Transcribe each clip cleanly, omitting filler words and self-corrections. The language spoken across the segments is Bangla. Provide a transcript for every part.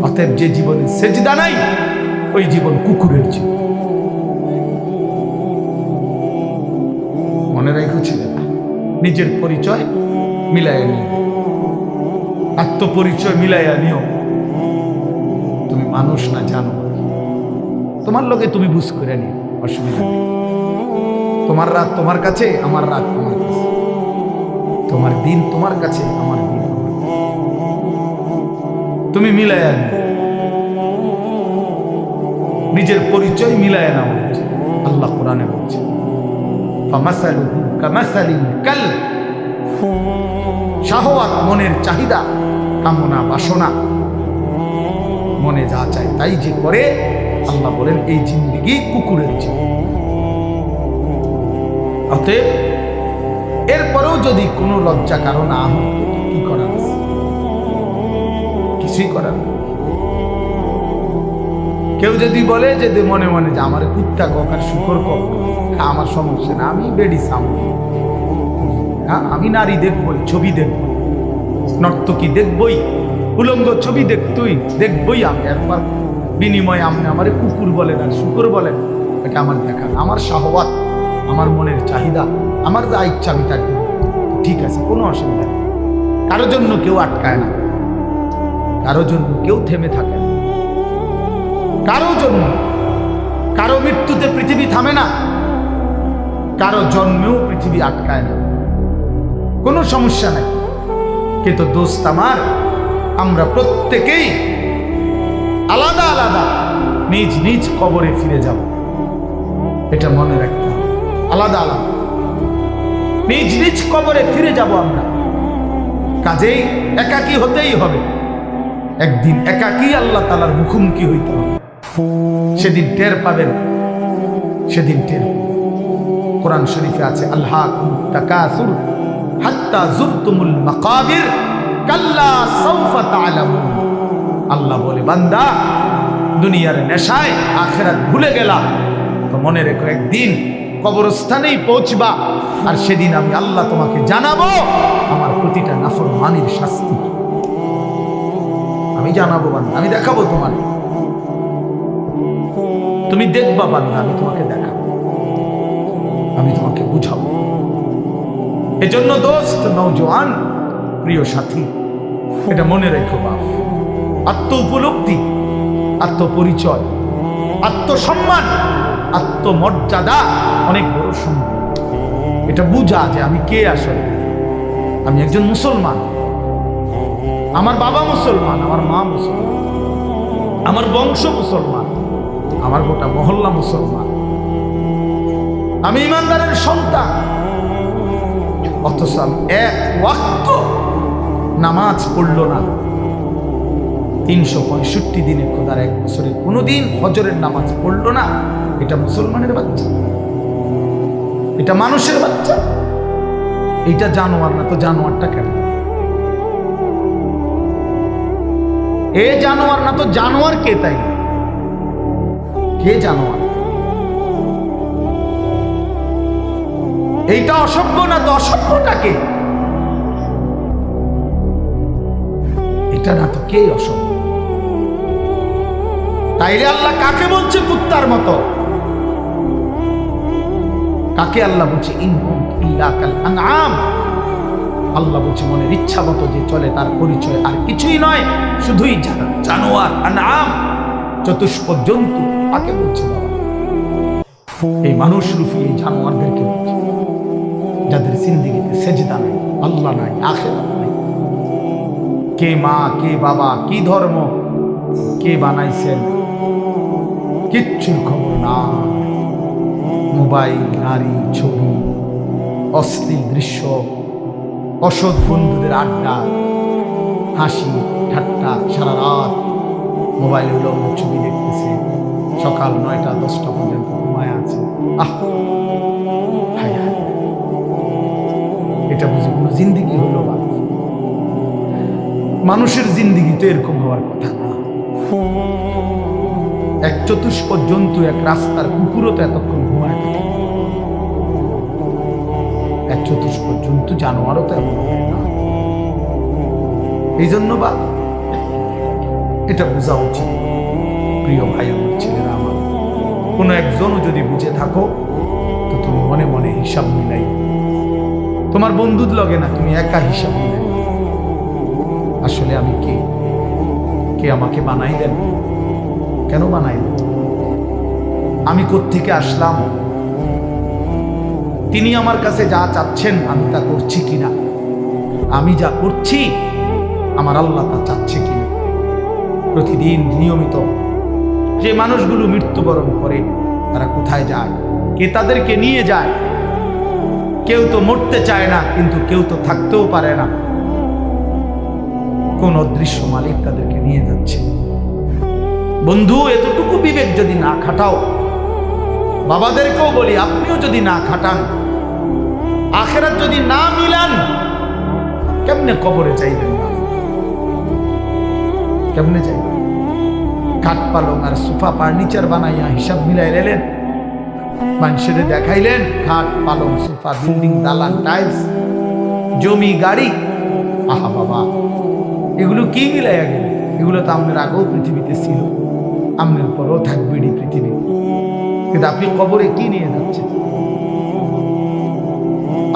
অতএব যে জীবনে সেজদা নাই ওই জীবন কুকুরের জীবন। মনে রাখো ছেলেরা, নিজের পরিচয় মিলাইয়া নিও, আত্মপরিচয় মিলাইয়া নিও। তুমি মানুষ না জানো, তোমার লোকে তুমি বুঝ করে নিও, অসুবিধা নেই। তোমার রাত তোমার কাছে, আমার রাত আমার কাছে, তোমার দিন তোমার কাছে, আমার দিন আমার কাছে। তুমি মিলাইয়া নিও, নিজের পরিচয় মিলাইয়া নাও। আল্লাহ কোরআনে বলছে ফামাসালুহু কামাসালিল কালব, শাহওয়াত মনের চাহিদা, কামনা বাসনা, মনে যা চায় তাই যে করে, আল্লাহ বলেন এই জিন্দেগি কুকুরের জীবন। অতএব এরপরেও যদি কোনো লজ্জা কারণ না হয়, কি করার আছে? কিছুই করার নেই। কেউ যদি বলে যে মনে মনে যে আমার কুত্তা কক আর শুকর কক, আমার সমস্যা না, আমি বেডি সামনে, হ্যাঁ আমি নারী দেখবই, ছবি দেখবই, নর্তকী দেখবই, উলঙ্গ ছবি দেখবই আমি। একবার বিনিময়ে আপনি আমার কুকুর বলেন আর শুকর বলেন, এটা আমার দেখা, আমার শাহওয়াত, আমার মনের চাহিদা, আমার যা ইচ্ছা আমি থাকবো, ঠিক আছে, কোনো অসুবিধা নেই। কারোর জন্য কেউ আটকায় না, কারোর জন্য কেউ থেমে থাকে না, কারো জন্য, কারো মৃত্যুতে পৃথিবী থামে না, কারো জন্মেও পৃথিবী আটকায় না, কোনো সমস্যা নাই। কিন্তু দোস্ত আমার, আমরা প্রত্যেকেই আলাদা আলাদা নিজ নিজ কবরে ফিরে যাব, এটা মনে রাখতে হবে। আলাদা আলাদা নিজ নিজ কবরে ফিরে যাব আমরা। কাজেই একাকী হতেই হবে, একদিন একাকী আল্লাহ তাআলার মুখোমুখি হইতে হবে। সেদিন টের পাবেন, সেদিন টের পাবেন। কোরআন শরীফে আছে আল্লাহকুমুত তাকাসুর হাত্তা যুরতুমুল মাকাবির কাল্লা সাউফা তা'লামুন। আল্লাহ বলে, বান্দা দুনিয়ার নেশায় আখিরাত ভুলে গেলা, তো মনে রেখো একদিন কবরস্থানেই পৌঁছবা, আর সেদিন আমি আল্লাহ তোমাকে জানাবো আমার প্রতিটা নাফরমানির শাস্তি। আমি জানাবো বান্দা, আমি দেখাবো তোমার, তুমি দেখবা বান্দা, আমি তোমাকে দেখাবো, আমি তোমাকে বুঝাবো। এজন্য দোস্ত, নওজোয়ান, প্রিয় সাথী, এটা মনে রেখো বাপ, আত্ম উপলব্ধি, আত্মপরিচয়, আত্মসম্মান, আত্মমর্যাদা অনেক বড় সম্মান। এটা বুঝা যে আমি কে আসলে। আমি একজন মুসলমান, আমার বাবা মুসলমান, আমার মা মুসলমান, আমার বংশ মুসলমান, আমার গোটা মহল্লা মুসলমান, আমি ইমানদারের সন্তান। অথচ আমি এক ওয়াক্ত নামাজ পড়ল না, 365 দিনে, খোদার এক বছরে কোনোদিন ফজরের নামাজ পড়ল না, এটা মুসলমানের বাচ্চা, এটা মানুষের বাচ্চা, এটা জানোয়ার না। তো জানোয়ারটা কেন? এ জানোয়ার না তো জানোয়ার কে? তাই কে জানোয়ার? এইটা অসভ্য না তো অসভ্যটাকে? এটা না তো কে অসভ্য? তাইলে আল্লাহ কাকে বলছে কুত্তার মতো? কাকে আল্লাহ বলছে ইনহুম ইল্লা কাল আনআম? আল্লাহ বলছে মনের ইচ্ছা মতো যে চলে তার পরিচয় আর কিছুই নয়, শুধুই জানোয়ার, আনআম, চতুষ্পদ জন্তু। কাকে বলছে বাবা? এই মানুষ রূপী এই জানোয়ারদেরকে বলছে, যাদের জিন্দেগিতে সেজদা নাই, আল্লাহ নাই, আখিরাত নাই। কে মা, কে বাবা, কি ধর্ম, কে বানাইছেন, কিচ্ছুর খবর না। মোবাইল, নারী, ছবি, অশ্লীল দৃশ্য, অসৎ বন্ধুদের আড্ডা, হাসি ঠাট্টা, সারা রাত মোবাইলে উলঙ্গ ছবি দেখতেছে, সকাল 9টা 10টা পর্যন্ত ঘুমায় আছে। হায় হায়, এটা বুঝি কোনো জিন্দিগি হলো? বা মানুষের জিন্দিগি তো এরকম হওয়ার কথা না। এক চতুষ্পদ জন্তু, এক রাস্তার কুকুরও তো এতক্ষণ ঘুমায় থাকে। এক চতুষ্পদ জন্তু, জানোয়ারও তো এমন হয় না। এই জন্য বা এটা বোঝা উচিত। প্রিয় ভাই আমার, ছেলেরা আমার, কোনো একজনও যদি বুঝে থাকো তো তুমি মনে মনে হিসাব মিলাই, তোমার বন্ধুর লগে না, তুমি একা হিসাব মিলাই, আসলে আমি কে আমাকে বানাই দেন, কেন বানাই দেন, আমি কোত্থেকে আসলাম, তিনি আমার কাছে যা চাচ্ছেন আমি তা করছি কিনা, আমি যা করছি আমার আল্লাহ তা চাচ্ছে কিনা। প্রতিদিন নিয়মিত যে মানুষগুলো মৃত্যুবরণ করে তারা কোথায় যায়, কে তাদেরকে নিয়ে যায়? কেউ তো মরতে চায় না, কিন্তু কেউ তো থাকতেও পারে না, কোন অদৃশ্য মালিক তাদেরকে নিয়ে যাচ্ছে। বন্ধু, এতটুকু বিবেক যদি না খাটাও, বাবাদেরকেও বলি আপনিও যদি না খাটান, আখেরাত যদি না মিলান, কেমনে কবরে চাইবেন না? কেমনে চাইবেন? খাট পালং আর সোফা ফার্নিচার বানাইয়া হিসাব মিলাই রেলেন, মানুষের দেখাইলেন খাট পালং সোফা বিল্ডিং দালান টাইলস জমি গাড়ি। আহা বাবা, এগুলো কি মিলাইয়া গেল? এগুলো তো আপনার আগেও পৃথিবীতে ছিল, আপনার পরেও থাকবে পৃথিবী, কিন্তু আপনি কবরে কি নিয়ে যাচ্ছেন?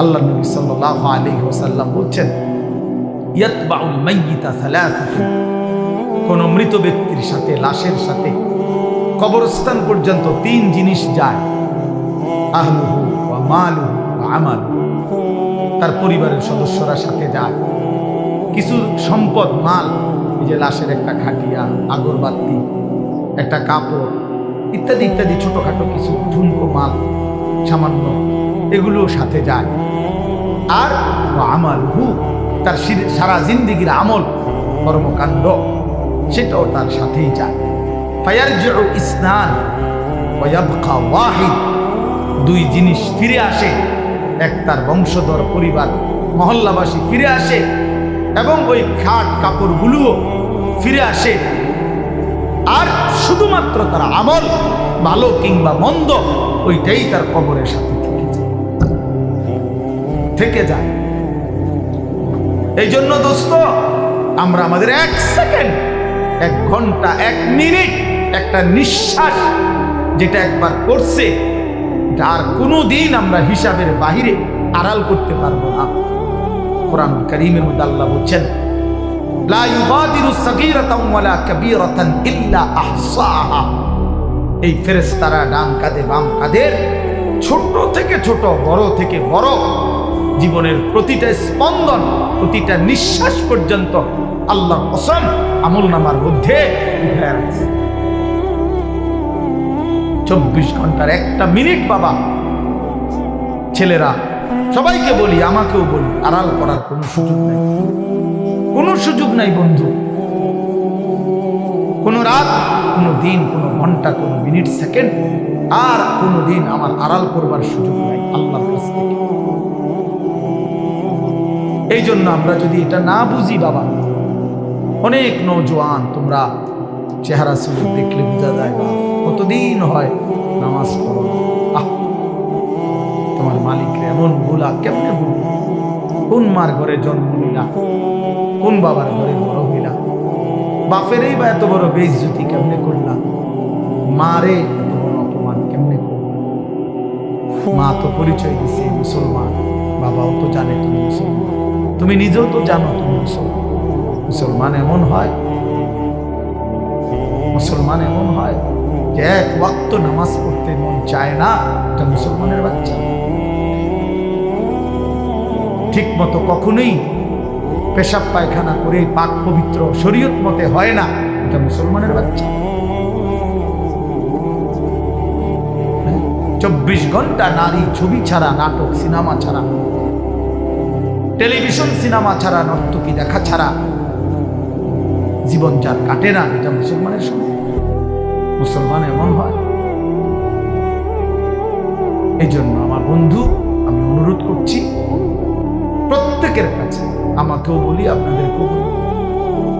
আল্লাহ নবী সাল্লাল্লাহু আলাইহি ওয়াসাল্লাম বলছেন, ইয়াতবাউল মাইয়িতা সালাসাতুন, কোন মৃত ব্যক্তির সাথে, লাশের সাথে কবরস্থান পর্যন্ত তিন জিনিস যায়। আহলুহু ওয়া মালুহু ওয়া আমালুহু, তার পরিবারের সদস্যরা সাথে যায়, কিছু সম্পদ মাল, এই যে লাশের একটা খাটিয়া, আগরবাতি, একটা কাপড় ইত্যাদি ইত্যাদি, ছোটখাটো কিছু ঝুমকো মাল সামান্য, এগুলো সাথে যায়। আর আমালুহু, তার সারা জিন্দেগির আমল কর্মকাণ্ড, সেটাও তার সাথেই যায়। ফায়ারজিউ ইসনান ওয়া ইয়াবকা ওয়াহিদ, দুই জিনিস ফিরে আসে, এক তার বংশধর পরিবার মহল্লাবাসী ফিরে আসে, এবং ওই খাট কাপড়গুলোও ফিরে আসে। আর শুধুমাত্র তার আমল, ভালো কিংবা মন্দ, ওইটাই তার কবরের সাথে থেকে যায়। এই জন্য দোস্ত, আমরা আমাদের এক সেকেন্ড, এক ঘন্টা, এক মিনিট, একটা নিঃশ্বাস যেটা একবার করছে, এটা আর কোনোদিন আমরা হিসাবের বাহিরে আড়াল করতে পারবো না। কোরআন কারীমের মধ্যে আল্লাহ বলছেন, লা ইউগাদিরু সাগীরাতান ওয়ালা কাবীরাতান ইল্লা আহসাহা, এই ফেরেশতারা ডান কাঁধে বাম কাঁধের ছোট থেকে ছোট, বড় থেকে বড় জীবনের প্রতিটা স্পন্দন, প্রতিটা নিঃশ্বাস পর্যন্ত আল্লাহর কসম আমলনামার মধ্যে উঠে আছে। 24 ঘন্টার একটা মিনিট বাবা, ছেলেরা সবাইকে বলি, আমাকেও বলি, আড়াল করার কোনো সুযোগ নাই, কোনো সুযোগ নাই বন্ধু। কোনো রাত, কোনো দিন, কোনো ঘন্টা, কোনো মিনিট, সেকেন্ড, আর কোনো দিন আমার আড়াল করবার সুযোগ নাই আল্লাহর কাছ থেকে। এই জন্য আমরা যদি এটা না বুঝি বাবা, অনেক নওজোয়ান, তোমরা চেহারা সুরত দেখলে বোঝা যায় বা কতদিন হয় নামাজ পড়ো, তোমার মালিকরে এমন ভুলা কেমনে ভুল, কোন মার ঘরে জন্ম নিলা, কোন বাবার ঘরে বড় হইলা, বাপেরই বা এত বড় বেইজ্জতি কেমনে করলা, মারে এত বড় অপমান কেমনে করলা। মা তো পরিচয় দিছে মুসলমান, বাবাও তো জানে তুমি মুসলমান, তুমি নিজেও তো জানো তুমি মুসলমান। মুসলমান এমন হয়, মুসলমান এমন হয় যে এক ওয়াক্ত নামাজ পড়তে মন চায় না, এটা মুসলমানের বাচ্চা। ঠিক মতো কখনোই পেশাব পায়খানা করে পাক পবিত্র শরীয়ত মতে হয় না, এটা মুসলমানের বাচ্চা। 24 ঘন্টা নারী ছবি ছাড়া, নাটক সিনেমা ছাড়া, টেলিভিশন সিনেমা ছাড়া, নর্তকী দেখা ছাড়া জীবন যার কাটে না, এটা মুসলমানের সঙ্গে। মুসলমান এমন হয়। এই জন্য আমার বন্ধু, আমি অনুরোধ করছি প্রত্যেকের কাছে, আমাকেও বলি, আপনাদেরকেও বলি,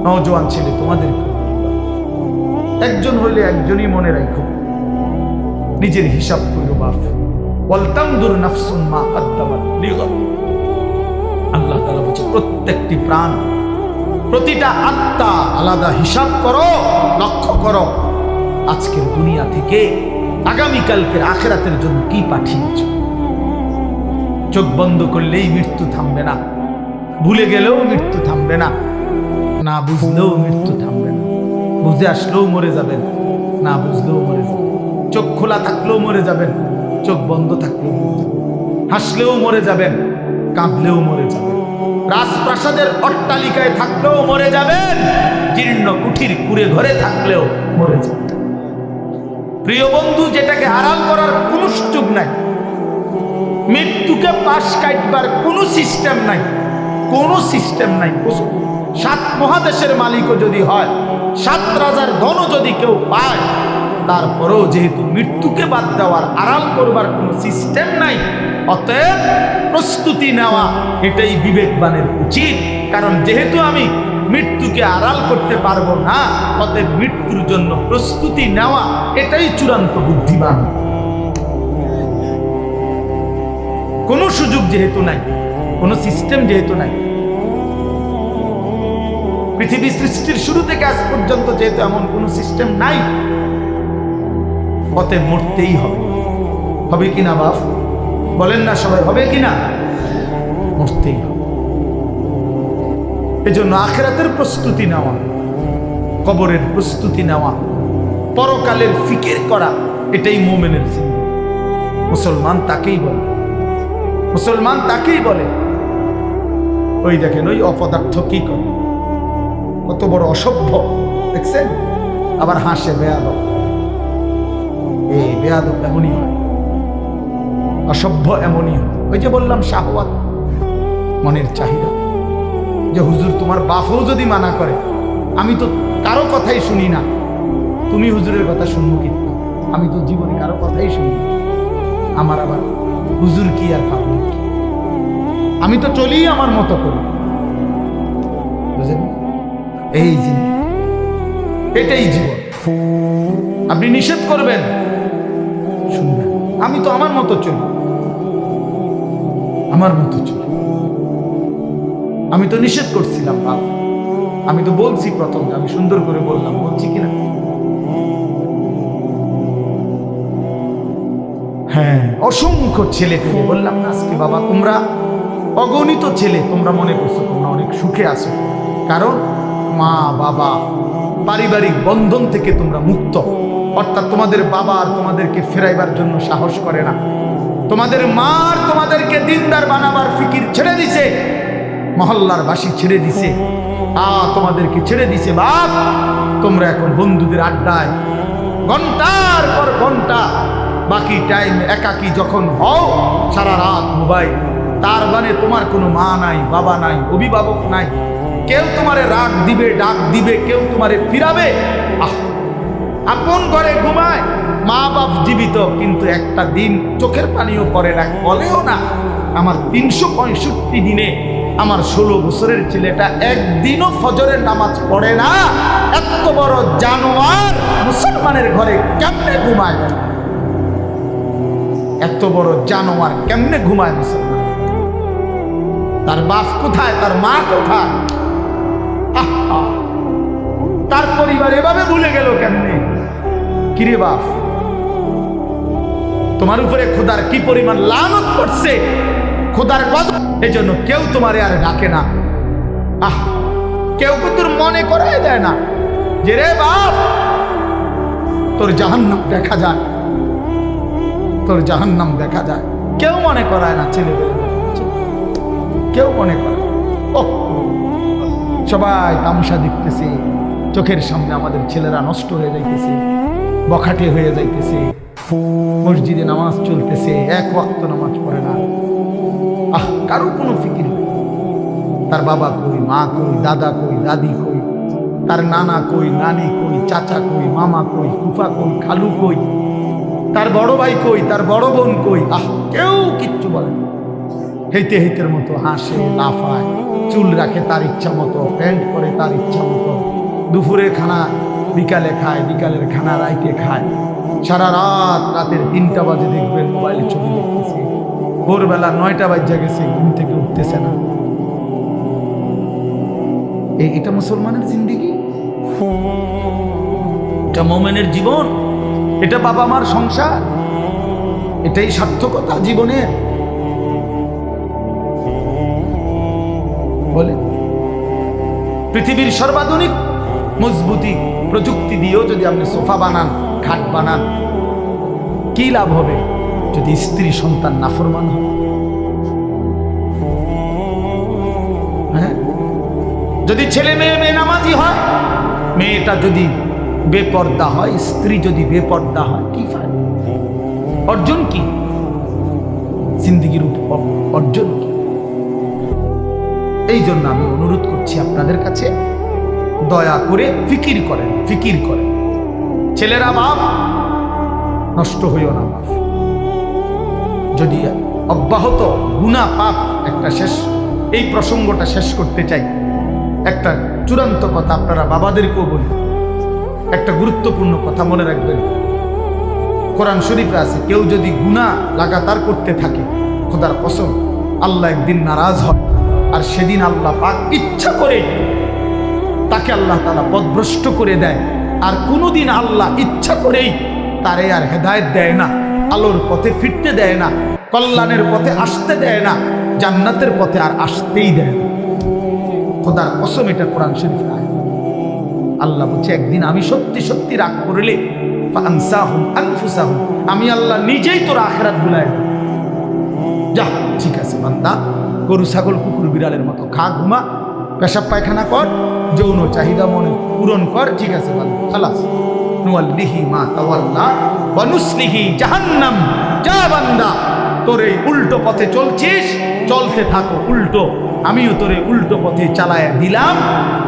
নওজোয়ান ছেলে তোমাদেরকেও বলি, একজন হইলে একজনই মনে রাখো, নিজের হিসাব করো বাপ। ওয়ালতানদুর নাফসুন মা কদ্দামাত লিগাদ, আল্লাহ তাআলা বলছে প্রত্যেকটি প্রাণ প্রতিটা আত্মা আলাদা হিসাব করো, লক্ষ্য করো আজকের দুনিয়া থেকে আগামীকালকের আখিরাতের জন্য কি পাঠিয়েছ। চোখ বন্ধ করলেই মৃত্যু থামবে না, ভুলে গেলেও মৃত্যু থামবে না, না বুঝলেও মৃত্যু থামবে না। বুঝে আসলেও মরে যাবেন, না বুঝলেও মরে যাবেন। চোখ খোলা থাকলেও মরে যাবেন, চোখ বন্ধ থাকলেও মরে যাবেন। হাসলেও মরে যাবেন, কাঁদলেও মরে যাবেন। রাজপ্রাসাদের অট্টালিকায় থাকলেও মরে যাবেন, জীর্ণ কুঠির কুড়ে ঘরে থাকলেও মরে যাবেন। প্রিয় বন্ধু, যেটাকে আড়াল করার কোনো সুযোগ নাই, মৃত্যুকে পাশ কাটবার কোনো সিস্টেম নাই, কোনো সিস্টেম নাই। 7 মহাদেশের মালিকও যদি হয়, 7 রাজার ধনও যদি কেউ পায়, তারপরেও যেহেতু মৃত্যুকে বাদ দেওয়ার আড়াল করবার কোনো সিস্টেম নাই, অতএব প্রস্তুতি নেওয়া এটাই বিবেকবানের উচিত। কারণ যেহেতু আমি মৃত্যুকে আড়াল করতে পারবো না, অতএব মৃত্যুর জন্য প্রস্তুতি নেওয়া এটাই চূড়ান্ত বুদ্ধিমান। কোনো সুযোগ যেহেতু নাই, কোনো সিস্টেম যেহেতু নাই, পৃথিবী সৃষ্টির শুরু থেকে আজ পর্যন্ত যেহেতু এমন কোনো সিস্টেম নাই, অতএব মরতেই হবে। হবে কিনা বাপ বলেন না সবাই, হবে কিনা? মরতেই হবে। এজন্য আখিরাতের প্রস্তুতি নেওয়া, কবরের প্রস্তুতি নেওয়া, পরকালের ফিকির করা, এটাই মুমিনের জিন্দেগি। মুসলমান তাকেই বলে, মুসলমান তাকেই বলে। ওই দেখেন ওই অপদার্থ কি করে, কত বড় অসভ্য দেখছেন, আবার হাসে বেয়াদব। এই বেয়াদব এমনই হয়, অসভ্য এমনই হয়। ওই যে বললাম শাহওয়াত, মনের চাহিদা, যে হুজুর তোমার বাপও যদি মানা করে, আমি তো কারো কথাই শুনি না, তুমি হুজুরের কথা শুনবো কিন্তু, আমি তো জীবনে কারো কথাই শুনি না, আমার আবার হুজুর কি আর পাবলিক কি, আমি তো চলি আমার মতো করি। বুঝলেন? এই জীবন, এটাই জীবন। আপনি নিষেধ করবেন, শুনবেন, আমি তো আমার মতো চলি, আমার মতো চলি। আমি তো নিষেধ করছিলাম বাপ, আমি তো বলছি প্রথম, আমি সুন্দর করে বললাম, বলছি কিনা? হ্যাঁ, অসংখ্য ছেলে পেলে বললাম না আজকে বাবা, তোমরা অগণিত ছেলে, তোমরা মনে করছো তোমরা অনেক সুখে আছো, কারণ মা বাবা পারিবারিক বন্ধন থেকে তোমরা মুক্ত। অর্থাৎ তোমাদের বাবা আর তোমাদেরকে ফেরাইবার জন্য সাহস করে না, তোমাদের মা আর তোমাদেরকে দিনদার বানাবার ফিকির ছেড়ে দিছে, মহল্লার বাসী ছেড়ে দিছে, তোমাদেরকে ছেড়ে দিছে। বাপ, তোমরা এখন বন্ধুদের আড্ডায় ঘন্টার পর ঘন্টা, বাকি টাইম একাকী যখন হও, সারা রাত মোবাইল। তার মানে তোমার কোনো মা নাই, বাবা নাই, অভিভাবক নাই, কেউ তোমারে রাগ দিবে, ডাক দিবে, কেউ তোমারে ফিরাবে। আপন ঘরে ঘুমায়, মা বাপ জীবিত, কিন্তু একটা দিন চোখের পানিও পড়ে না, বলেও না। আমার 365 দিনে আমার 16 বছরের ছেলেটা একদিনও ফজরের নামাজ পড়ে না। এত বড় জানোয়ার মুসলমানের ঘরে কেমনে ঘুমায়? এত বড় জানোয়ার কেমনে ঘুমায় মুসলমান? তার বাপ কোথায়, তার মা কোথায়, তার পরিবার এভাবে ভুলে গেল কেমনে? কিরে বাপ, তোমার উপরে খোদার কি পরিমাণ লানত করছে, খোদার গজব। এই জন্য কেউ তোমারে আর ডাকে না, কেউ তোর মনে করাই দেয় না যে রে বাপ তোর জাহান্নাম দেখা যায়, তোর জাহান্নাম দেখা যায়। কেউ মনে করায় না, ছেলেবেলা কেউ মনে করে। সবাই তামসা দেখতেছে, চোখের সামনে আমাদের ছেলেরা নষ্ট হয়ে যাইতেছে, বখাটে হয়ে যাইতেছে, মসজিদে নামাজ চলতেছে, এক ওয়াক্ত নামাজ পড়ে না, কারো কোনো ফিকির নেই। তার বাবা কই, মা কই, দাদা কই, দাদি কই, তার নানা কই, নানি কই, চাচা কই, মামা কই, ফুফা কই, খালু কই, তার বড় ভাই কই, তার বড় বোন কই, কেউ কিচ্ছু বলে না। হেঁটে হেঁটের মতো হাসে, লাফায়, চুল রাখে তার ইচ্ছা মতো, প্যান্ট করে তার ইচ্ছা মতো, দুপুরে খানা বিকালে খায়, বিকালের খানা রাইতে খায়, সারা রাত, রাতের 3টা বাজে দেখবেন মোবাইলে ছবি দেখতেছে, ভোরবেলা 9টা বাজে গেছে, ঘুম থেকে উঠতেছে না। এটা মুসলমানের জিন্দেগি, এটা মোমেনের জীবন, এটা বাবা মার সংসার, এটাই সার্থকতা জীবনের? বলে পৃথিবীর সর্বাধুনিক মজবুতি প্রযুক্তি দিয়েও যদি আপনি সোফা বানান, খাট বানান, কি লাভ হবে যদি স্ত্রী সন্তান নাফরমান হয়? হ্যাঁ, যদি ছেলে মেয়ে বেনামাজি হয়, মেয়েটা যদি বেপর্দা হয়, স্ত্রী যদি বেপর্দা হয়, কি ফায়দা? অর্জন কি জিন্দেগির অর্জন কি? এই জন্য আমি অনুরোধ করছি আপনাদের কাছে, দয়া করে ফিকির করেন, ফিকির করেন। ছেলেরা বাপ, নষ্ট হইও না বাপ। যদি অব্যাহত গুনাহ পাপ একটা শেষ, এই প্রসঙ্গটা শেষ করতে চাই। একটা চূড়ান্ত কথা আপনারা বাবাদেরকেও বলি, একটা গুরুত্বপূর্ণ কথা মনে রাখবেন। কোরআন শরীফে আছে, কেউ যদি গুনাহ লাগাতার করতে থাকে, খোদার কসম আল্লাহ একদিন নারাজ হয়, আর সেদিন আল্লাহ পাক ইচ্ছা করে তাকে আল্লাহ তাআলা পথভ্রষ্ট করে দেয়। আর কোনোদিন আল্লাহ ইচ্ছা করেই তারে আর হেদায়েত দেয় না, আলোর পথে ফিরতে দেয় না, কল্যাণের পথে আসতে দেয় না, জান্নাতের পথে আর আসতেই দেয় না। খোদার কসম, এটা কোরআন শরীফে আয়াত। আল্লাহ বলছে, একদিন আমি সত্যি সত্যি রাগ করলে ফানসাহুম আনফুসাহুম, আমি আল্লাহ নিজেই তোর আখিরাত ভুলায় দেব। যা, ঠিক আছে বান্দা, গরু ছাগল কুকুর বিড়ালের মতো খা, ঘুমা, পেশাব পায়খানা কর, যৌন চাহিদা মনে পূরণ কর, ঠিক আছে বান্দা, খালাস। নুয়াল্লিহি মা তাওয়াল্লা ওয়া নুসলিহি জাহান্নাম। যা বান্দা, তোর এই উল্টো পথে চলছিস, চলতে থাকো উল্টো, আমিও তোরে উল্টো পথে চালায়া দিলাম।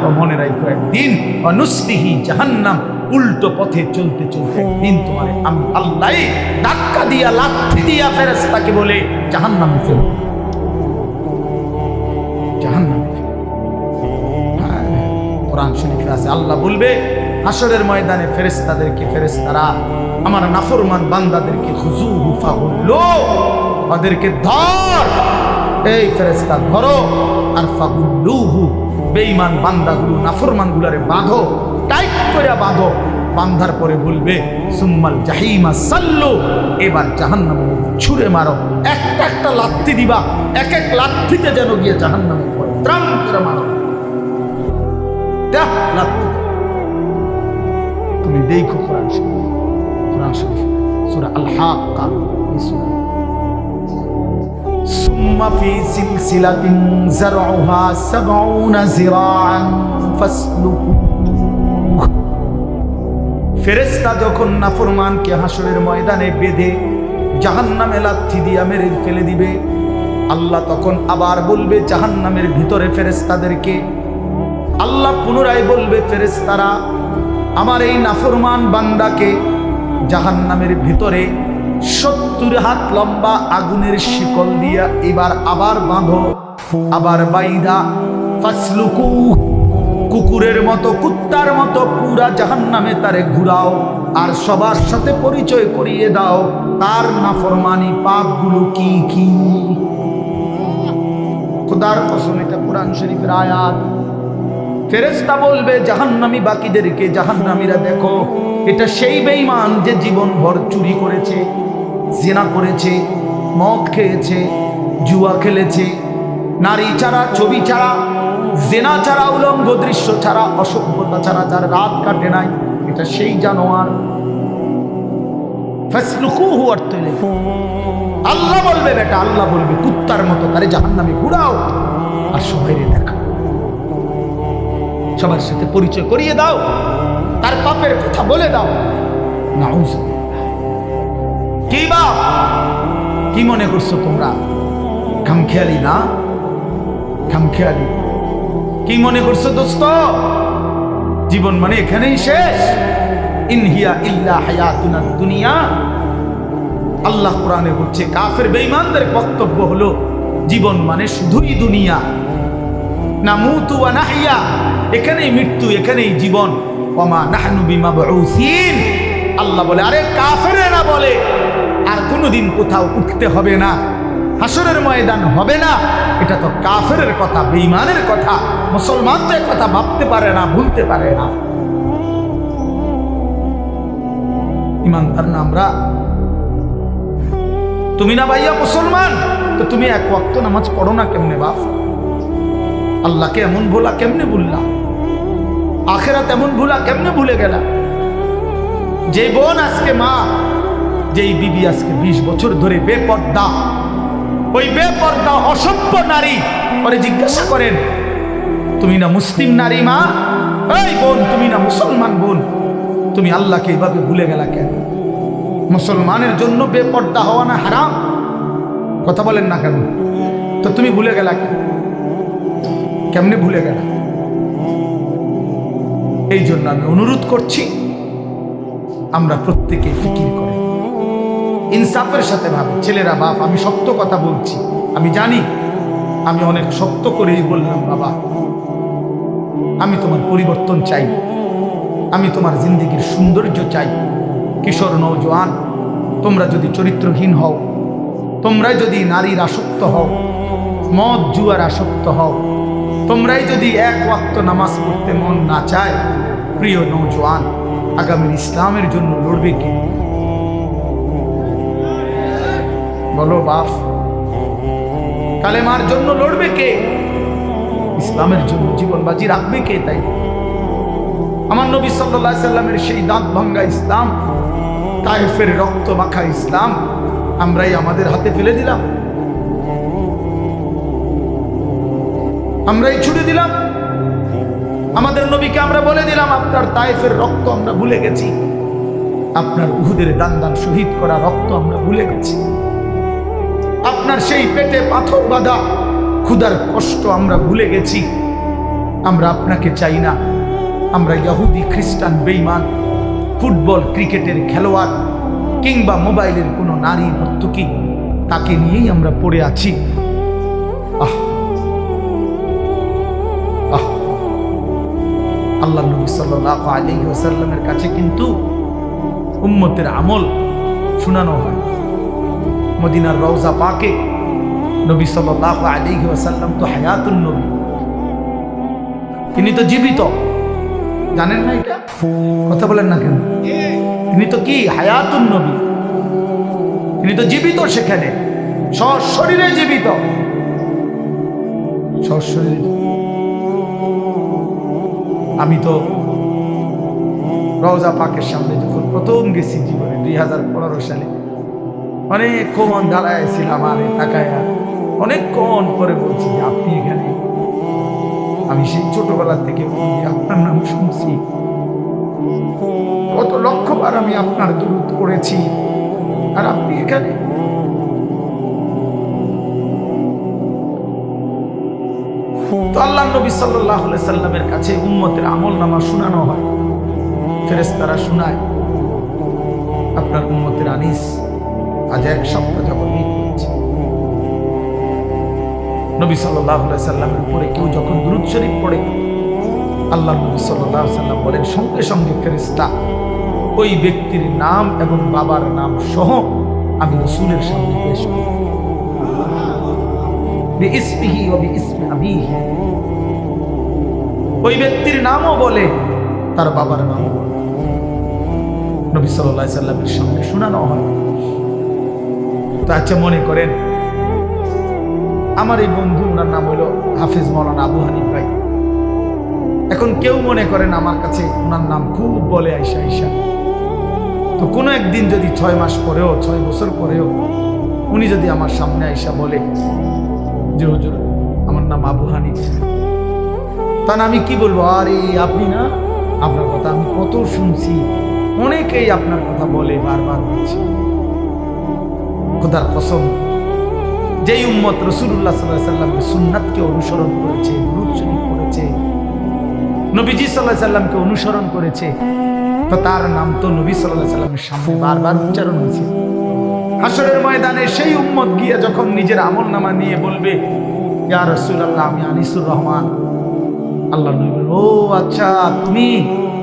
তো মনে রাখো, একদিন ওয়া নুসলিহি জাহান্নাম, উল্টো পথে চলতে চলতে একদিন তোমার আমি আল্লাহ ধাক্কা দিয়া, লাথি দিয়া ফেরেশতাকে বলে জাহান্নামে ফেলব, জাহান্নামে ফেলব। কোরআন শরীফে আছে, আল্লাহ বলবে হাসরের ময়দানে ফেরেশতাদেরকে, ফেরেশতারা আমার নাফরমান বান্দাদেরকে খুজুহু ফাগুল্লু, ওদেরকে ধর, এই ফেরেশতা ধরো, আর ফাগুল্লুহু, বেঈমান বান্দাগুলো নাফরমানগুলোরে বাঁধো, টাইট করে বাঁধো। বাঁধার পরে বলবে সুম্মাল জাহিমা সাল্লু, এবার জাহান্নামে ছুঁড়ে মারো, একটা একটা লাথি দিবা, এক এক লাথিতে যেন গিয়ে জাহান্নামে পড়ে, ত্রাণ করে মারো। তুমি দেখো কোরআন শরীফ, কোরআন শরীফ সূরা আল হাক্কা, সুম্মা ফি সিলসিলাতিন যারউহা ৭০ যিরাআন ফাসলুকু। ফেরেশতা যখন নাফরমানকে হাসরের ময়দানে বেঁধে জাহান্নামে লাথি দিয়া মেরে ফেলে দিবে, আল্লাহ তখন আবার বলবে জাহান্নামের ভিতরে ফেরেশতাদেরকে, আল্লাহ পুনরায় বলবে ফেরেশতারা আমার এই নাফরমান বান্দাকে জাহান্নামের ভিতরে ৭০ হাত লম্বা আগুনের শিকল দিয়া এবার আবার বাঁধো, আবার বাইদা ফাসলুকু, কুকুরের মতো, কুত্তার মতো পুরা জাহান্নামে তারে ঘুরাও, আর সবার সাথে পরিচয় করিয়ে দাও তার নাফরমানি পাপগুলো কি কি। খোদার কসম, এটা কোরআন শরীফের আয়াত। ফেরেশতা বলবে জাহান্নামী বাকিদেরকে, জাহান্নামীরা দেখো, এটা সেই বেঈমান যে জীবন ভর চুরি করেছে, জিনা করেছে, মদ খেয়েছে, জুয়া খেলেছে, নারী ছাড়া, ছবি ছাড়া, জিনা ছাড়া, উলঙ্গ দৃশ্য ছাড়া, অসভ্যতা ছাড়া যার রাত কাটে নাই, এটা সেই জানোয়ার। ফাসলুকুহু অর্থ লেখো, আল্লাহ বলবে বেটা, আল্লাহ বলবে কুত্তার মতো তারে জাহান্নামে ঘুরাও, আর সবাইরে দেখা, সবার সাথে পরিচয় করিয়ে দাও, তার পাপের কথা বলে দাও। নাউজুবিল্লাহ। কি বাপ, কি মনে করছো তোমরা? খামখেয়ালি না, খামখেয়ালি। কি মনে করছো দোস্ত? জীবন মানে এখানেই শেষ? ইনহিয়া ইল্লা হায়াতুনা দুনিয়া। আল্লাহ কোরআনে বলছে, কাফের বেঈমানদের বক্তব্য হলো জীবন মানে শুধুই দুনিয়া, নামুতু ওয়া নাহইয়া, এখানেই মৃত্যু, এখানেই জীবন। ওমা নাহনু বিমাবউসিন, আল্লাহ বলে, আরে কাফেরেরা বলে আর কোনোদিন কোথাও উঠতে হবে না, হাসরের ময়দান হবে না, এটা তো কাফেরের কথা, বেঈমানের কথা। মুসলমান তো এ কথা ভাবতে পারে না, ভুলতে পারে না। ইমানদার না আমরা? তুমি না ভাইয়া মুসলমান, তো তুমি এক ওয়াক্ত নামাজ পড়ো না কেমনে বাপ? আল্লাহকে এমন ভোলা কেমনে ভুললা? আখেরাত এমন ভুলা কেমনে ভুলে গেলা? যে বোন আজকে মা, যেই বিবি আজকে 20 বছর ধরে বেপর্দা, ওই বেপর্দা অসভ্য নারী, পরে জিজ্ঞাসা করেন তুমি না মুসলিম নারী মা? এই বোন, তুমি না মুসলমান বোন, তুমি আল্লাহকে এইভাবে ভুলে গেলা কেন? মুসলমানের জন্য বেপর্দা হওয়া না হারাম? কথা বলেন না কেন? তো তুমি ভুলে গেলা কেন? কেমনে ভুলে গেলা? এই জন্য আমি অনুরোধ করছি, আমরা প্রত্যেকে ফিকির করে ইনসাফের সাথে ভাবে। ছেলেরা বাপ, আমি সত্য কথা বলছি, আমি জানি আমি অনেক সত্য করেই বললাম বাবা, আমি তোমার পরিবর্তন চাই, আমি তোমার জিন্দেগির সৌন্দর্য চাই। কিশোর নওজোয়ান, তোমরা যদি চরিত্রহীন হও, তোমরাই যদি নারীর আসক্ত হও, মদ জুয়ার আসক্ত হও, তোমরাই যদি এক ওয়াক্ত নামাজ পড়তে মন না চায়, প্রিয় নওজোয়ান, আগামীর ইসলামের জন্য লড়বে কে? বলো বাপ, কালেমার জন্য লড়বে কে? ইসলামের জন্য জীবন বাজি রাখবে কে? তাই আমার নবী সাল্লাল্লাহু আলাইহি সাল্লামের সেই দাঁত ভাঙ্গা ইসলাম, তায়েফের রক্ত মাখা ইসলাম আমরাই আমাদের হাতে ফেলে দিলাম, আমরাই ছুড়ে দিলাম। আমাদের নবীকে আমরা বলে দিলাম আপনার তায়েফের রক্ত আমরা ভুলে গেছি, আপনার উহুদের দান দান শহীদ করা রক্ত আমরা ভুলে গেছি, আপনার সেই পেটে পাথর বাঁধা ক্ষুধার কষ্ট আমরা ভুলে গেছি। আমরা আপনাকে চাই না, আমরা ইহুদি খ্রিস্টান বেঈমান ফুটবল ক্রিকেটের খেলোয়াড় কিংবা মোবাইলের কোনো নারী নর্তকী, তাকে নিয়েই আমরা পড়ে আছি। আহ আহ আল্লাহ নবী সাল্লাল্লাহু আলাইহি ওয়াসাল্লামের কাছে কিন্তু উম্মতের আমল শোনানো হয়। মদিনার রওজা পাকে নবী সাল্লাল্লাহু আলাইহি ওয়াসাল্লাম তো হায়াতুন নবী, তিনি তো জীবিত, জানেন না এটা? কথা বলেন না কেন? তিনি তো কি হায়াতুন নবী, তিনি তো জীবিত, সেখানে সশরীরে জীবিত, সশরীরে। আমি তো রওজা পাকের সামনে যখন প্রথম গেছি জীবনে 2015 সালে, অনেকক্ষণ দাঁড়াইছিলাম, আমি তাকায়া অনেকক্ষণ পরে বলছি যে আপনি এখানে। আমি সেই ছোটবেলা থেকে আপনার নাম শুনছি, কত লক্ষবার আমি আপনার দুরূদ পড়েছি, আর আপনি এখানে। তো আল্লাহ নবী সাল্লাল্লাহু আলাইহি সাল্লামের কাছে উম্মতের আমলনামা শোনানো হয়, ফেরেশতারা শোনায় আপনার উম্মতের আনিস আজ 1 সপ্তাহ যাবত মৃত্যু। নবী সাল্লাল্লাহু আলাইহি সাল্লামের উপরে কেউ যখন দুরূদ শরীফ পড়ে, আল্লাহ নবী সাল্লাল্লাহু আলাইহি সাল্লাম বলেন সঙ্গে সঙ্গে ফেরেশতা ওই ব্যক্তির নাম এবং বাবার নাম সহ আমি রাসূলের সামনে পেশ করি, বিইসমিহি ওয়া বিইসমি আবিহি। ওই ব্যক্তির নামও বলে, তার বাবার নামও বলে, নবী সাল্লাল্লাহু আলাইহি সাল্লামের সামনে শোনানো হয়। তো আচ্ছা, মনে করেন আমার এই বন্ধু, ওনার নাম হলো হাফেজ মাওলানা আবু হানিফ ভাই। এখন কেউ মনে করেন আমার কাছে ওনার নাম খুব বলে আইসা আইসা, তো কোনো একদিন যদি 6 মাস পরেও 6 বছর পরেও উনি যদি আমার সামনে আইসা বলে যে হুজুর আমার নাম আবু হানিফ, তা আমি কি বলবো? আরে আপনি না, আপনার কথা আমি কত শুনছি, অনেকেই আপনার কথা বলে, বারবার বলছি। খোদার কসম, যেই উম্মত রাসূলুল্লাহ সাল্লাল্লাহু আলাইহি সাল্লামের সুন্নাতকে অনুসরণ করেছে, দুরূদ শরীফ পড়েছে, নবীজি সাল্লাল্লাহু আলাইহি সাল্লামকে অনুসরণ করেছে, তো তার নাম তো নবী সাল্লাল্লাহু আলাইহি সাল্লামের সামনে বারবার উচ্চারণ হয়েছে। হাসরের ময়দানে সেই উম্মত গিয়ে যখন নিজের আমলনামা নিয়ে বলবে ইয়া রাসূলুল্লাহ আমি আনিসুর রহমান, আল্লাহ নবী বলেন ও আচ্ছা তুমি,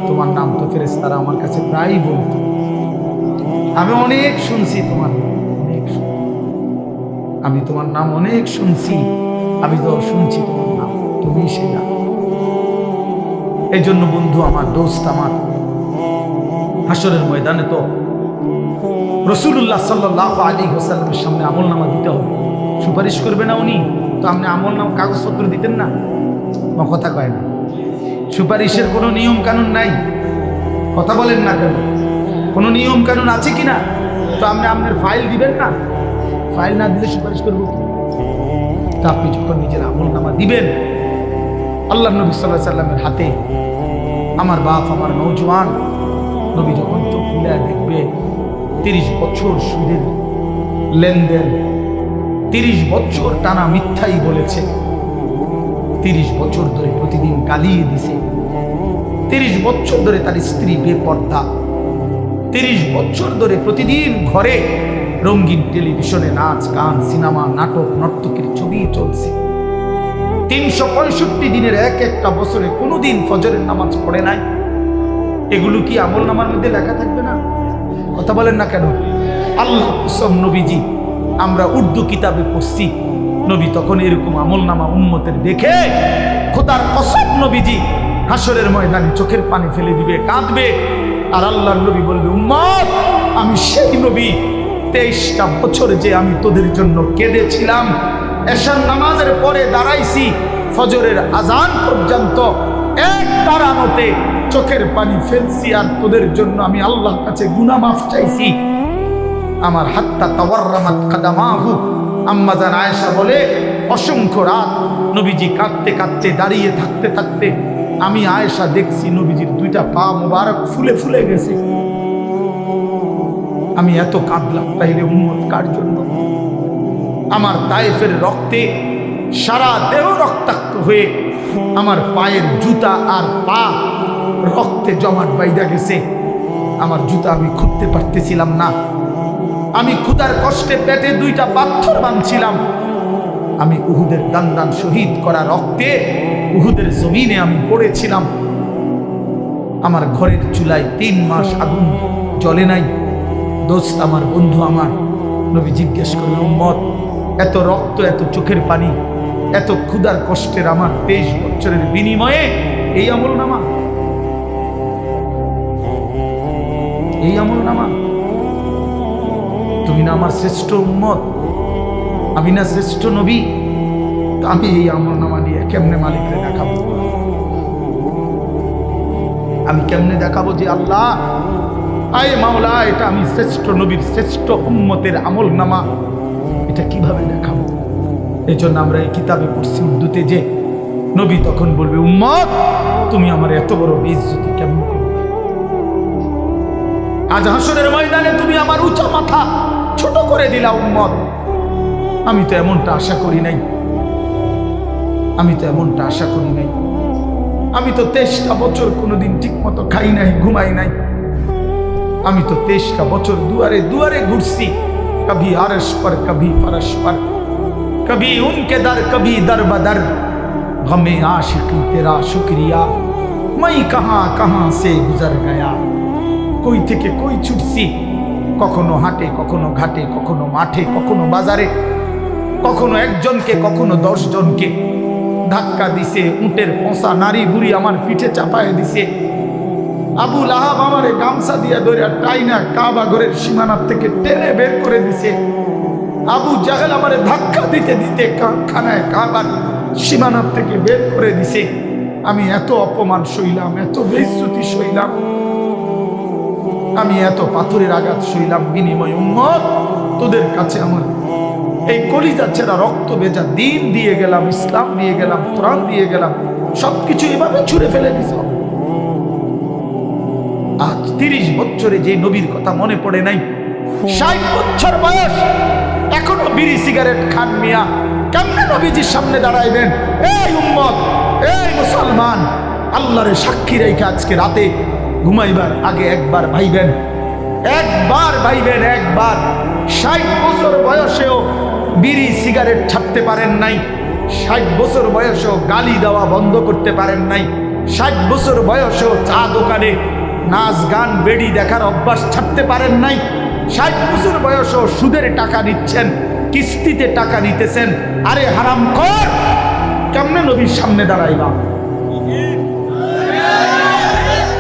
তোমার নাম তো ফেরেশতারা আমার কাছে প্রায়ই বলতো, আমি অনেক শুনছি তোমার, অনেক শুনছি। আমি তোমার নাম অনেক শুনছি, আমি তো শুনছি তোমার নাম, তুমি সেই নাম। এই জন্য বন্ধু আমার, দোস্ত আমার, হাসরের ময়দানে তো রাসূলুল্লাহ সাল্লাল্লাহু আলাইহি ওয়াসাল্লামের সামনে আমলনামা দিতে হবে। সুপারিশ করবে না উনি, তো আপনি আমলনামা কাগজপত্র দিতেন না? কথা কয় না। সুপারিশের কোনো নিয়ম কানুন নাই, কথা বলেন না কেন? কোনো নিয়ম কানুন আছে কিনা? তো আপনি আপনার ফাইল দিবেন না? ফাইল না দিলে সুপারিশ করবো কি? তা আপনি যখন নিজের আমলনামা দিবেন, আল্লাহ নবী সাল্লাল্লাহু আলাইহি ওয়াসাল্লামের হাতে, আমার বাপ, আমার নওজোয়ান নবী যখন চোখ খুলে দেখবে 30 বছর সুদের লেনদেন, 30 বছর টানা মিথ্যাই বলেছে, 30 বছর ধরে প্রতিদিন গালিয়ে দিছে, 30 বছর ধরে তার স্ত্রী বেপর্দা, 30 বছর ধরে প্রতিদিন ঘরে রঙিন টেলিভিশনে নাচ গান, সিনেমা, নাটক, নর্তকীর ছবি চলছে, 365 দিনের এক একটা বছরে কোনোদিন ফজরের নামাজ পড়ে নাই। এগুলো কি আমল নামার মধ্যে লেখা থাকবে না? কথা বলেন না কেন? আল্লাহ কসম, নবীজি, আমরা উর্দু কিতাবে পড়ছি, নবী তখন এরকম আমল নামা উম্মতের দেখে খোদার কসম নবীজি হাসরের ময়দানে চোখের পানি ফেলে দিবে, কাঁদবে, আর আল্লাহর নবী বলবে, উম্মত, আমি সেই নবী, 23টা বছর যে আমি তোদের জন্য কেঁদেছিলাম, এশার নামাজের পরে দাঁড়াইছি, ফজরের আজান পর্যন্ত এক তারানতে চোখের পানি ফেলছি, আর তোদের জন্য আমি আল্লাহর কাছে গুনাহ মাফ চাইছি। আমার হাত্তা তাওয়াররামাত কাদামাহু, আম্মা জান আয়েশা বলে, অসংখ্য রাত নবীজি কাঁদতে কাঁদতে, দাঁড়িয়ে থাকতে থাকতে আমি আয়েশা দেখছি নবীজির 2টা পা মোবারক ফুলে ফুলে গেছে। আমি এত কাঁদলাম, তাইলে উম্মত কার জন্য? আমার তায়েফের রক্তে সারা দেহ রক্তাক্ত হয়ে আমার পায়ের জুতা আর পা রক্তে জমাট বাইধা গেছে। আমার জুতা আমি খুঁজতে পারতেছিলাম না, আমি ক্ষুধার কষ্টে পেটে 2টা পাথর বাঁধছিলাম। আমি উহুদের দান দান শহীদ করা রক্তে উহুদের জমিনে আমি পড়েছিলাম। আমার ঘরের চুলায় 3 মাস আগুন জ্বলে নাই। দোস্ত আমার, বন্ধু আমার, নবী জিজ্ঞেস করলেন, উম্মত, এত রক্ত, এত চোখের পানি, এত ক্ষুধার কষ্টের আমার 23 বছরের বিনিময়ে এই আমল নামা, এই আমল নামা? তুমি না আমার শ্রেষ্ঠ উম্মত, আমি না শ্রেষ্ঠ নবী? তো আমি এই আমল নামা নিয়ে কেমনে মালিকরে দেখাবো? আমি কেমনে দেখাবো যে আল্লাহ, আয় মাওলা, এটা আমি শ্রেষ্ঠ নবীর শ্রেষ্ঠ উম্মতের আমল নামা? এটা কিভাবে দেখাবো? এই জন্য আমরা এই কিতাবে পড়ছি উর্দুতে, যে নবী তখন বলবে, উম্মত, তুমি আমার এত বড় বেইজ্জতি কেমন করবে? আজ হাসরের ময়দানে তুমি আমার উঁচা মাথা ছোট করে দিলা উম্মত। আমি তো এমনটা আশা করি নাই, আমি তো এমনটা আশা করি নাই। আমি তো 23টা বছর কোনোদিন ঠিক মতো খাই নাই, ঘুমাই নাই। আমি তো 23টা বছর দুয়ারে দুয়ারে ঘুরছি, কभी আরশ पर कभी फरश पर, कभी उनके दर कभी दर बदर, गमे आशिकी तेरा शुक्रिया, मैं कहां कहां से गुजर गया। কই থেকে কই ছুটছি, কখনো হাটে, কখনো ঘাটে, কখনো মাঠে, কখনো বাজারে, কখনো একজনকে, কখনো 10 জনকে ধাক্কা দিছে। উটের পোষা নারী বুড়ি আমার পিঠে চাপায় দিছে। আবু লাহাব আমারে গামছা দিয়া ধরে টাইনা কাবা ঘরের সীমানার থেকে টেনে বের করে দিছে। আবু জাহেল আমারে ধাক্কা দিতে দিতে খানায় কাবার সীমানার থেকে বের করে দিছে। আমি এত অপমান সইলাম, এত বেইজ্জতি সইলাম, আমি এত পাথরের আঘাত সইলাম, বিনিময় উম্মত তোদের কাছে আমার এই কলিজা ছেঁড়া রক্ত ভেজা দিন দিয়ে গেলাম, ইসলাম দিয়ে গেলাম, কোরআন দিয়ে গেলাম, সবকিছু এভাবে ছুঁড়ে ফেলে দিছ। আজ 30 বছরে যে নবীর কথা মনে পড়ে নাই, 60 বছর বয়স, এখনো বিড়ি সিগারেট খান মিয়া, কেমনে নবীজির সামনে দাঁড়াইবেন? এই উম্মত, এই মুসলমান, আল্লাহরে সাক্ষী রেখে আজকে রাতে ঘুমাইবার আগে একবার ভাইবেন, একবার ভাইবেন, একবার। 60 বছর বয়সেও বিড়ি সিগারেট ছাড়তে পারেন নাই, 60 বছর বয়সেও গালি দেওয়া বন্ধ করতে পারেন নাই, 60 বছর বয়সেও চা দোকানে নাচ গান বেড়ি দেখার অভ্যাস ছাড়তে পারেন নাই, 60 বছর বয়সেও সুদের টাকা নিচ্ছেন, কিস্তিতে টাকা নিতেছেন। আরে হারামখোর, কেমনে নবীর সামনে দাঁড়াইবা?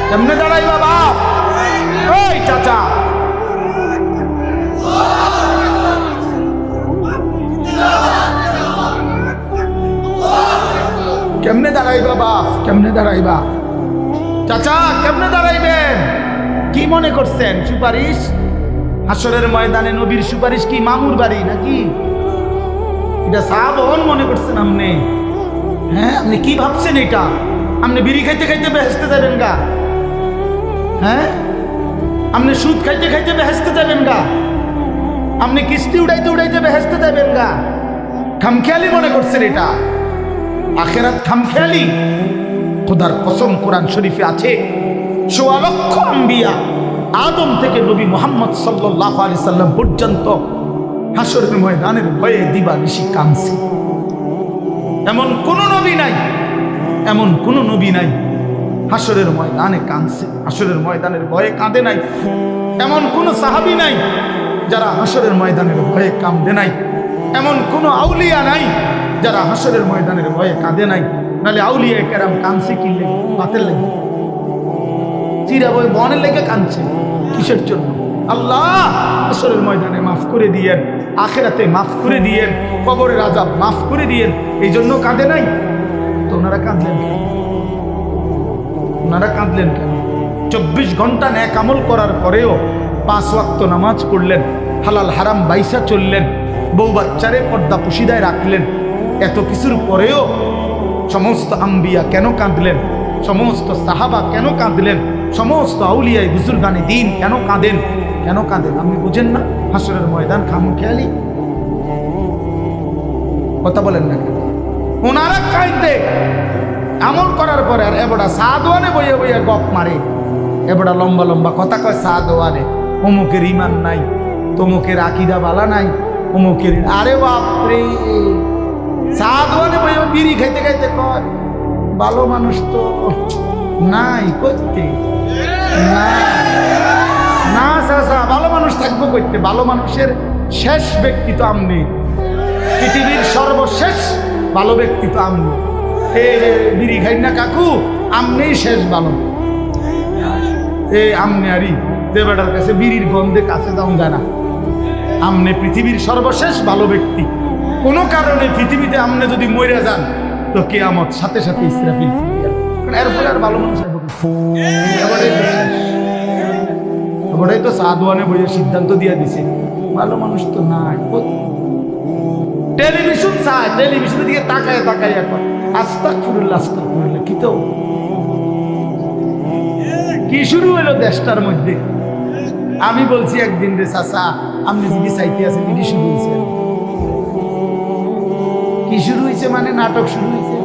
কেমনে দাঁড়াইবা বাপ? ওই চাচা, কেমনে দাঁড়াইবা বাপ? কেমনে দাঁড়াইবা? চাচা কেমনে দাঁড়াইবেন? কি মনে করছেন সুপারিশ? হাসরের ময়দানে নবীর সুপারিশ কি মামুর বাড়ি নাকি? এটা সাহাবন মনে করছেন আপনি? হ্যাঁ, আপনি কি ভাবছেন এটা? আপনি বিড়ি খাইতে খাইতে বেহেশতে যাবেন গা? হ্যাঁ, আপনি সুদ খাইতে খাইতে বেহেশতে যাবেন গা? আপনি কিস্তি উড়াইতে উড়াইতে বেহেশতে যাবেন গা? খামখেয়ালি মনে করছেন এটা? আখেরাত খামখেয়ালি? খোদার কসম, কোরআন শরীফে আছে ১৬ লক্ষ আম্বিয়া আদম থেকে নবী মুহাম্মদ সাল্লাল্লাহু আলাইহি সাল্লাম পর্যন্ত হাসরের ময়দানের ভয়ে দিবানিশি কাঁদছে। এমন কোন নবী নাই, এমন কোন নবী নাই হাসরের ময়দানে কাঁদছে, হাসরের ময়দানের ভয়ে কাঁদে নাই। এমন কোন সাহাবী নাই যারা হাসরের ময়দানের ভয়ে কাঁদে নাই। এমন কোন আউলিয়া নাই যারা হাসরের ময়দানের ভয়ে কাঁদে নাই। নাহলে আউলিয়া কেরাম কাঁদছে কি লেগে? বাতের লেগে, চিরা বই বনের লেগে কাঁদছে কিসের জন্য? আল্লাহ হাসরের ময়দানে মাফ করে দিয়েন, আখিরাতে মাফ করে দিয়েন, কবরের আযাব মাফ করে দিয়েন, এই জন্য কাঁদে নাই। তো ওনারা কাঁদলেন কেন? ওনারা কাঁদলেন কেন? 24 ঘন্টা নেক আমল করার পরেও 5 ওয়াক্ত নামাজ পড়লেন, হালাল হারাম বাইসা চললেন, বউ বাচ্চারে পর্দা পুশিদায় রাখলেন। এত কিছুর পরেও সমস্ত আম্বিয়া কেন কাঁদলেন? সমস্ত সাহাবা কেন কাঁদলেন? সমস্ত আউলিয়াই বুজুর্গানে দিন কেন কাঁদেন? কেন কাঁদেন আপনি বুঝেন না? হাসরের ময়দান খামখেয়ালি? কথা বলেন না কেন? ওনারা কাঁদতে আমল করার পরে আর এবড়া সাদওয়ানে বইয়ে বইয়ে গপ মারে, এবড়া লম্বা লম্বা কথা কয় সাদওয়ানে, অমুকের ইমান নাই, তমুকের আকিদা বালা নাই, অমুকের। আরে বাপরে, সাদওয়ানে বইয়ে বিড়ি খাইতে খাইতে কয় ভালো মানুষ তো নাই করতে না চাচা, ভালো মানুষ থাকবো করতে? ভালো মানুষের শেষ ব্যক্তি তো আপনি, পৃথিবীর সর্বশেষ ভালো ব্যক্তি তো আপনি। বিড়ি খাই না কাকু, আমনেই শেষ ভালো। আমনে আরি যে বেটার কাছে বিড়ির গন্ধে কাছে যাও যায় না। আমনে পৃথিবীর সর্বশেষ ভালো ব্যক্তি। কোনো কারণে পৃথিবীতে আমনে যদি মরে যান তো কিয়ামত সাথে সাথে ইসরাফিল, এরপরে আর ভালো মানুষ এবারেই তো সাদওয়ানে বইয়ে সিদ্ধান্ত দিয়ে দিছে ভালো মানুষ তো নাই। টেলিভিশন চায়, টেলিভিশনের দিকে তাকায় তাকায় এখন আস্তাগফিরুল্লাহ আস্তাগফিরুল্লাহ। কি তো কি শুরু হলো দেশটার মধ্যে? আমি বলছি একদিন রে চাচা, আপনি যদি চাইতে আছেন এটি শুরু হয়েছে। কি শুরু হয়েছে মানে? নাটক শুরু হয়েছে,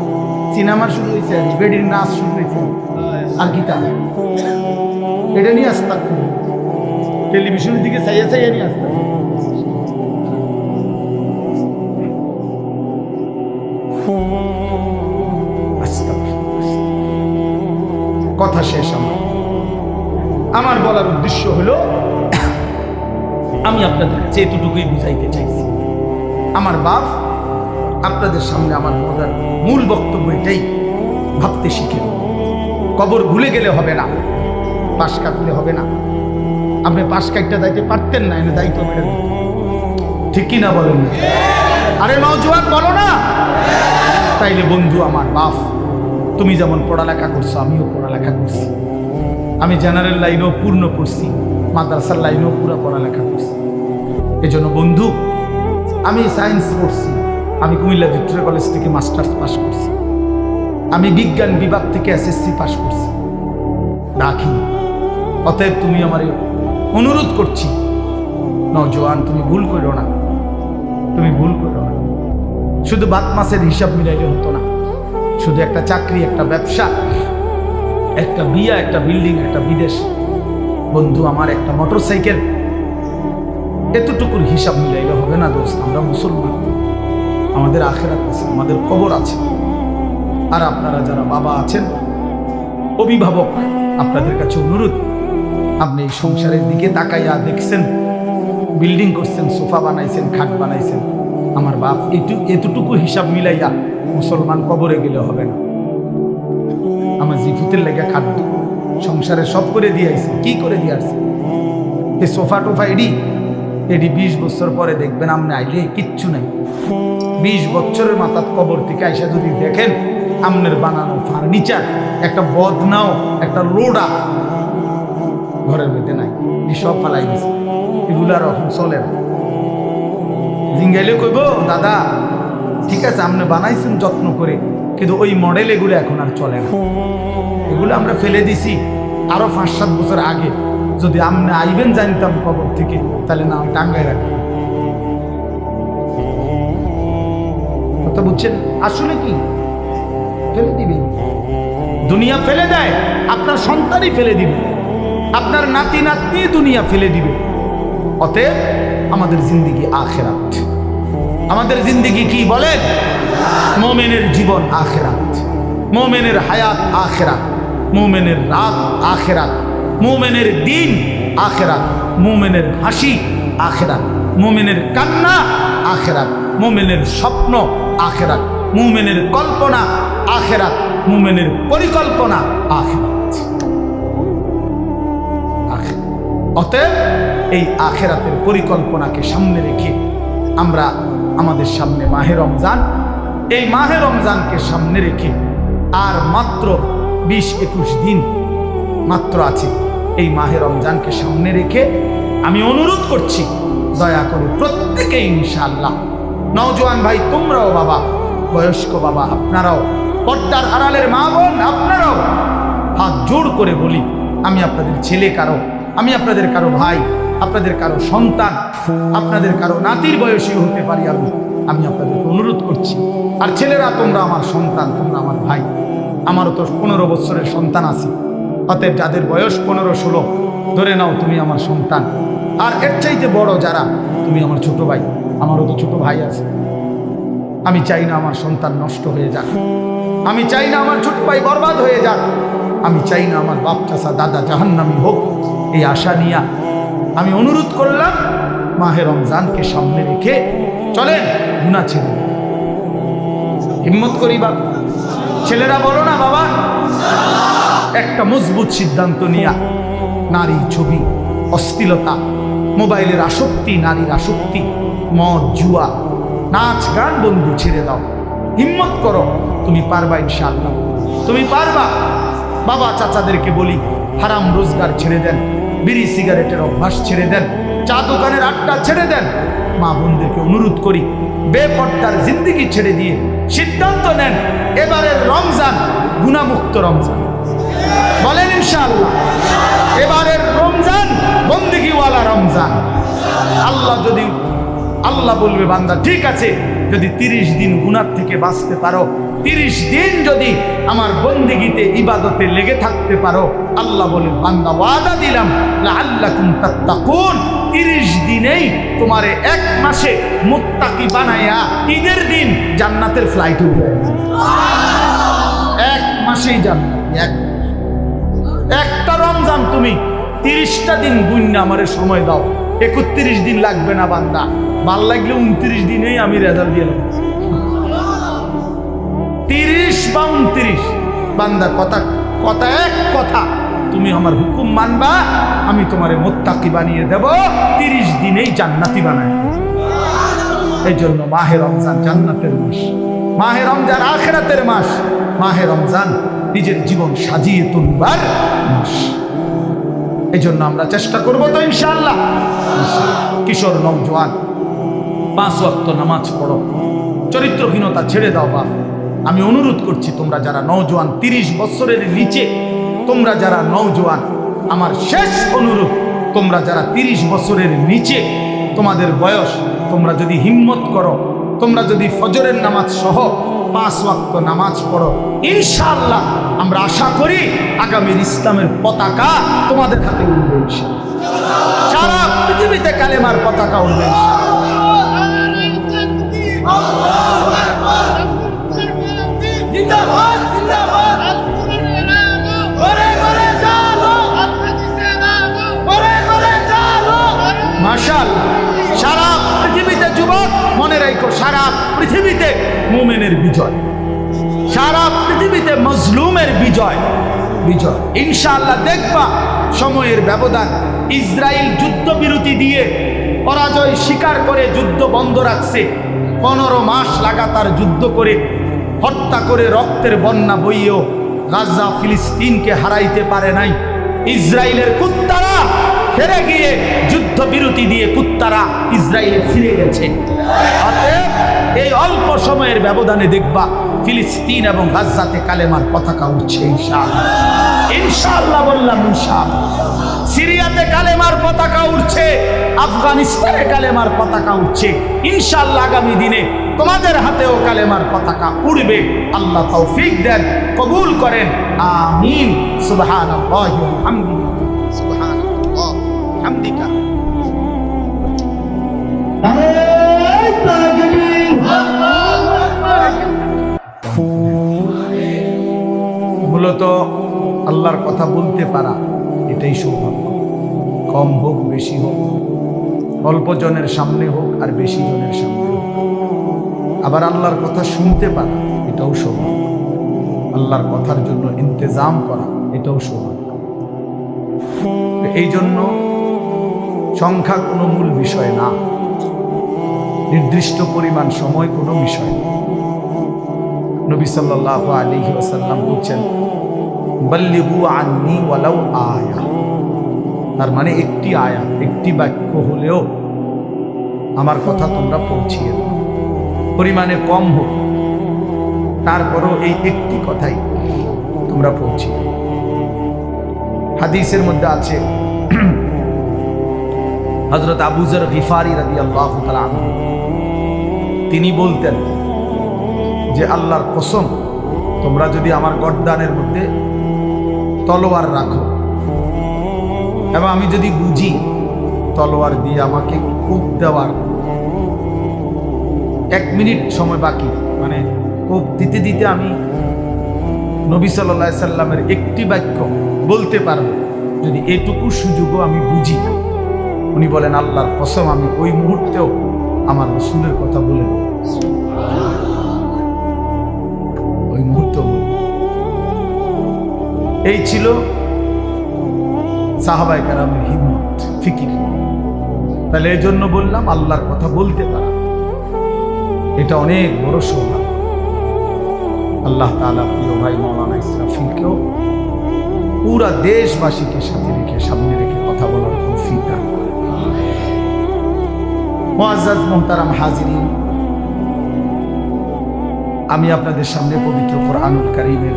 সিনেমা শুরু হয়েছে, বেডির নাচ শুরু হয়েছে, আর কি তা? এটা নিয়ে আস্তাগফিরুল্লাহ, টেলিভিশনের দিকে চাইয়া চাইয়া নিয়ে আস্তাগফিরুল্লাহ। কথা শেষ। আমার বলার উদ্দেশ্য হলো, আমি আপনাদের কাছে এতটুকুই বুঝাইতে চাইছি। আমার বাপ আপনাদের সামনে আমার মজার মূল বক্তব্য এটাই, ভাবতে শিখেন। কবর ভুলে গেলে হবে না, পাশ কাটলে হবে না। আপনি পাশ কাটতে যাইতে পারতেন না, এনে দায়িত্ব মেরে দিত। ঠিক কিনা বলেন? আরে নওজোয়ান বলো না? তাইলে বন্ধু আমার বাপ, তুমি যেমন পড়ালেখা করছো আমিও পড়ালেখা করছি। আমি জেনারেল লাইনেও পূর্ণ পড়ছি, মাদ্রাসার লাইনেও পুরো পড়ালেখা করছি। এজন্য বন্ধু, আমি সায়েন্স পড়ছি, আমি কুমিল্লা ভিক্টোরিয়া কলেজ থেকে মাস্টার্স পাস করছি, আমি বিজ্ঞান বিভাগ থেকে এসএসসি পাস করছি। রাখি, অতএব তুমি আমার অনুরোধ করছি, নওজোয়ান তুমি ভুল করো না, তুমি ভুল করো না। শুধু বাত মাসের হিসাব মিলাইলে হতো না। শুধু একটা চাকরি, একটা ব্যবসা, একটা বিয়া, একটা বিল্ডিং, একটা বিদেশ, বন্ধু আমার একটা মোটরসাইকেল, এতটুকুর হিসাব মিলাইলে হবে না দোস্ত। আমরা মুসলমান, আমাদের আখিরাত আছে, আমাদের কবর আছে। আর আপনারা যারা বাবা আছেন, অভিভাবক, আপনাদের কাছে অনুরোধ, আপনি এই সংসারের দিকে তাকাইয়া দেখছেন বিল্ডিং করছেন, সোফা বানাইছেন, খাট বানাইছেন। আমার বাপ এতটুকু হিসাব মিলাইয়া মুসলমান কবরে গেলে হবে না। আমার জিফুতের লেগে খাদ্য সংসারে সব করে দিয়ে আইছে। কি করে দিয়ে আসছে? এই সোফা টোফা এডি 20 বছর পরে দেখবেন আপনি আইলে কিচ্ছু নাই। 20 বছরের মাথার কবর থেকে আইসা যদি দেখেন আমনের বানানো ফার্নিচার, একটা বদনাও, একটা লোডা ঘরের মধ্যে নাই, সব ফালাই দিছে। এগুলো আর এখন চলে না। জিঙ্গাইলে কইব দাদা ঠিক আছে আপনি বানাইছেন যত্ন করে, কিন্তু ওই মডেল এগুলো এখন আর চলে না। এগুলো আমরা ফেলে দিছি আরো 5-7 বছর আগে। যদি আপনি আইবেন জানতাম কবর থেকে, তাহলে না টাঙ্গায় রাখবেন। কথা বুঝছেন? আসলে কি ফেলে দিবেন? দুনিয়া ফেলে দেয়, আপনার সন্তানই ফেলে দিবে, আপনার নাতি নাতনি দুনিয়া ফেলে দিবে। অতএব আমাদের জিন্দেগি আখিরাত। আমাদের জিন্দেগি কি বলেন? মুমিনের জীবন আখিরাত, মুমিনের হায়াত আখিরাত, মুমিনের রাত আখিরাত, মুমিনের দিন আখিরাত, মুমিনের হাসি আখিরাত, মুমিনের কান্না আখিরাত, মুমিনের স্বপ্ন আখিরাত, মুমিনের কল্পনা আখিরাত, মুমিনের পরিকল্পনা আখিরাত। অতএব এই আখিরাতের পরিকল্পনাকে সামনে রেখে আমরা আমাদের সামনে মাহে রমজান, এই মাহে রমজানকে সামনে রেখে আর মাত্র 20-21 দিন মাত্র আছে। এই মাহে রমজানকে সামনে রেখে আমি অনুরোধ করছি, দয়া করে প্রত্যেকে ইনশাআল্লাহ, নওজোয়ান ভাই তোমরাও, বাবা বয়স্ক বাবা আপনারাও, পর্দার আড়ালের মা বোন আপনারাও, হাত জোড় করে বলি, আমি আপনাদের ছেলে কারো, আমি আপনাদের কারো ভাই, আপনাদের কারো সন্তান, আপনাদের কারো নাতির বয়সী হতে পারি। আমি আপনাদেরকে অনুরোধ করছি, আর ছেলেরা তোমরা আমার সন্তান, তোমরা আমার ভাই। আমারও তো 15 বছরের সন্তান আছে। অতএব যাদের বয়স 15-16 ধরে নাও তুমি আমার সন্তান। আর এর চাইতে বড় যারা, তুমি আমার ছোট ভাই। আমারও তো ছোট ভাই আছে। আমি চাই না আমার সন্তান নষ্ট হয়ে যাক, আমি চাই না আমার ছোট ভাই বরবাদ হয়ে যাক, আমি চাই না আমার বাপ চাচা দাদা জাহান্নামী হোক। এই আশা নিয়ে আমি অনুরোধ করলাম, মাহে রমজানকে সামনে রেখে চলেন গুনাহ ছেড়ে হিম্মত করি। বাপ ছেলেরা বলো না বাবা, একটা মজবুত সিদ্ধান্ত নিয়া নারী ছবি, অশ্লীলতা, মোবাইলের আসক্তি, নারীর আসক্তি, মদ জুয়া, নাচ গান বন্ধু ছেড়ে দাও। হিম্মত করো, তুমি পারবা ইনশাআল্লাহ, তুমি পারবা। বাবা চাচাদেরকে বলি হারাম রোজগার ছেড়ে দেন, বিড়ি সিগারেটের অভ্যাস ছেড়ে দেন, চা দোকানের আড্ডা ছেড়ে দেন। মা বোনদেরকে অনুরোধ করি, বেপর্দার জিন্দেগি ছেড়ে দিয়ে সিদ্ধান্ত নেন এবারের রমজান গুনাহমুক্ত রমজান। বলেন ইনশাআল্লাহ, এবারের রমজান বন্দেগীওয়ালা রমজান। আল্লাহ বলবে বান্দা ঠিক আছে, যদি 30 দিন গুনাহ থেকে বাঁচতে পারো, 30 দিন যদি আমার বন্দেগীতে ইবাদতে লেগে থাকতে পারো, আল্লাহ বলে বান্দা ওয়াদা দিলাম লাআল্লাকুম তাত্তাকুন, 30 দিনেই তোমারে 1 মাসে মুত্তাকি বানায়া ঈদের দিন জান্নাতের ফ্লাইট উঠবে। 1 মাসেই জান্নাত। একটা রমজান তুমি 30টা দিন গুণনা আমারে সময় দাও। 31 দিন লাগবে না বান্দা, ভাল লাগলে 29 দিনেই আমি রেজাল্ট দিয়ে দেব। 30 বা 29 বান্দা কথা এক কথা, তুমি আমার হুকুম মানবা, আমি তোমারে মুত্তাকি বানিয়ে দেব, 30 দিনেই জান্নাতি বানায়। এই জন্য মাহে রমজান জান্নাতের মাস, মাহে রমজান আখিরাতের মাস, মাহে রমজান নিজের জীবন সাজিয়ে তুলবার মাস। এই জন্য আমরা চেষ্টা করবো তো ইনশাআল্লাহ। কিশোর নওজোয়ান 5 ওয়াক্ত নামাজ পড়ো, চরিত্রহীনতা ছেড়ে দাও। বাপ আমি অনুরোধ করছি, তোমরা যারা নওজোয়ান 30 বছরের নিচে, তোমরা যারা নওজোয়ান, আমার শেষ অনুরোধ, তোমরা যারা 30 বছরের নিচে তোমাদের বয়স, তোমরা যদি হিম্মত করো, তোমরা যদি ফজরের নামাজ সহ 5 ওয়াক্ত নামাজ পড়ো, ইনশাআল্লাহ আমরা আশা করি আগামীর ইসলামের পতাকা তোমাদের হাতে উঠবে ইনশাআল্লাহ। সারা পৃথিবীতে কালেমার পতাকা উঠবে মাশাআল্লাহ। সারা পৃথিবীতে মুমিনের বিজয়, সারা পৃথিবীতে মজলুমের বিজয়। বিজয় ইনশাআল্লাহ দেখবা। সময়ের ব্যবধান, ইসরায়েল যুদ্ধবিরতি দিয়ে পরাজয় স্বীকার করে যুদ্ধ বন্ধ রাখছে। 15 মাস লাগাতার যুদ্ধ করে, হত্যা করে, রক্তের বন্যা বইয়েও গাজা ফিলিস্তিনকে হারাইতে পারে নাই। ইসরায়েলের কুত্তারা হেরে গিয়ে যুদ্ধবিরতি দিয়ে কুত্তারা ইসরায়েলে ফিরে গেছে। অতএব এই অল্প সময়ের ব্যবধানে দেখবা ফিলিস্তিন এবং গাজাতে কালেমার পতাকা উঠছে ইনশাআল্লাহ। ইনশাআল্লাহ বললাম ইনশাআল্লাহ। সিরিয়াতে কালেমার পতাকা উঠছে, আফগানিস্তানে কালেমার পতাকা উঠছে। ইনশাআল্লাহ আগামী দিনে তোমাদের হাতেও কালেমার পতাকা উড়বে। আল্লাহ তৌফিক দেন, কবুল করেন। আমিন। সুবহানাল্লাহি ওয়া বিহামদিহি, সুবহানাল্লাহ হামদিকা। মূলত আল্লাহর কথা বলতে পারা এটাই সৌভাগ্য। কম হোক বেশি হোক, অল্প জনের সামনে হোক আর বেশি জনের সামনে হোক, আবার আল্লাহর কথা শুনতে পারা এটাও সৌভাগ্য। আল্লাহর কথার জন্য ইন্তজাম করা এটাও সৌভাগ্য। এই জন্য সংখ্যা কোনো মূল বিষয় না, নির্দিষ্ট পরিমাণ সময় কোনো বিষয় না। নবী সাল্লাল্লাহু আলাইহি ওয়াসাল্লাম বলছেন, বাল্লিগু আন্নি ওয়ালাউ আয়া। তার মানে একটি আয়াত, একটি বাক্য হলেও আমার কথা তোমরা পৌঁছিয়ে দাও। পরিমাণে কম হোক, তারপরও এই একটি কথাই তোমরা পৌঁছিয়ে দাও। হাদিসের মধ্যে আছে, হযরত আবু যর গিফারি রাদিয়াল্লাহু তাআলা আনহু তিনি বলতেন যে আল্লাহর কসম, তোমরা যদি আমার গর্দানের মধ্যে তলোয়ার রাখো এবং আমি যদি বুঝি তলোয়ার দিয়ে আমাকে কোপ দেওয়ার 1 মিনিট সময় বাকি, মানে কোপ দিতে দিতে আমি নবী সাল্লাল্লাহু আলাইহি সাল্লামের একটি বাক্য বলতে পারবো, যদি এটুকু সুযোগও আমি বুঝি, উনি বলেন আল্লাহর কসম আমি ওই মুহূর্তেও আমার রাসূলের কথা বলে দেব, ওই মুহূর্তে। এই ছিল সাহাবায়ে কেরামের হিম্মত, ফিকির। তাহলে এই জন্য বললাম আল্লাহর কথা বলতে পারা এটা অনেক বড় সৌভাগ্য। আল্লাহ তাআলা প্রিয় ভাই মাওলানা ইসরাফিলকেও পুরা দেশবাসীকে সাথে রেখে, সামনে রেখে কথা বলার তৌফিক দান করেন। মুআজ্জাজ মুহতারাম হাজিরিন, আমি আপনাদের সামনে পবিত্র কোরআনুল কারীমের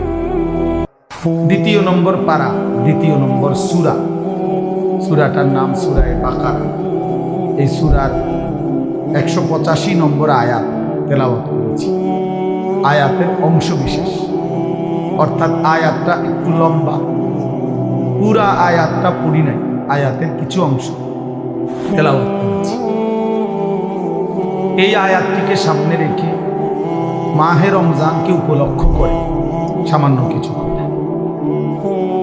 2 নম্বর পারা, 2 নম্বর সূরা, সূরাটার নাম সূরায়ে বাকারা। এই সূরার 185 নম্বর আয়াত তেলাওয়াত করেছি। আয়াতের অংশ বিশেষ, অর্থাৎ আয়াতটা একটু লম্বা, পুরা আয়াতটা পড়ি নাই, আয়াতের কিছু অংশ তেলাওয়াত করেছি। এই আয়াতটিকে সামনে রেখে মাহে রমজানকে উপলক্ষ করে সামান্য কিছু কথা।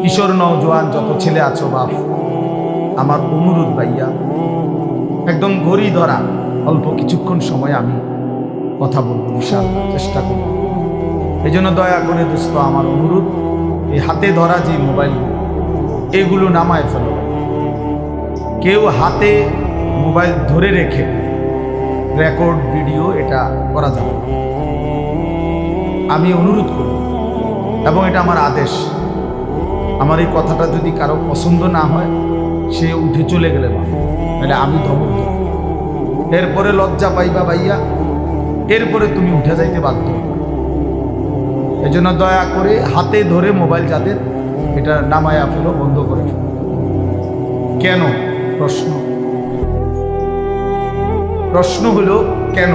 কিশোর নওজোয়ান যত ছেলে আছো বাপ, আমার অনুরোধ ভাইয়া, একদম ঘড়ি ধরা অল্প কিছুক্ষণ সময় আমি কথা বলবো ইনশাআল্লাহ, চেষ্টা করব। এই জন্য দয়া করে দোস্ত আমার অনুরোধ, এই হাতে ধরা যে মোবাইল এগুলো নামায় ফেলো। কেউ হাতে মোবাইল ধরে রেখে রেকর্ড ভিডিও এটা করা যাবে না। আমি অনুরোধ করব এবং এটা আমার আদেশ। আমার এই কথাটা যদি কারো পছন্দ না হয়, সে উঠে চলে গেলে তাহলে আমি ধমক দেব, এরপরে লজ্জা পাইবা ভাইয়া, এরপরে তুমি উঠে যাইতে বাধ্য। এই জন্য দয়া করে হাতে ধরে মোবাইল যাদের, এটা নামায়া ফেলো, বন্ধ করে ফেলো। কেন? প্রশ্ন হলো কেন?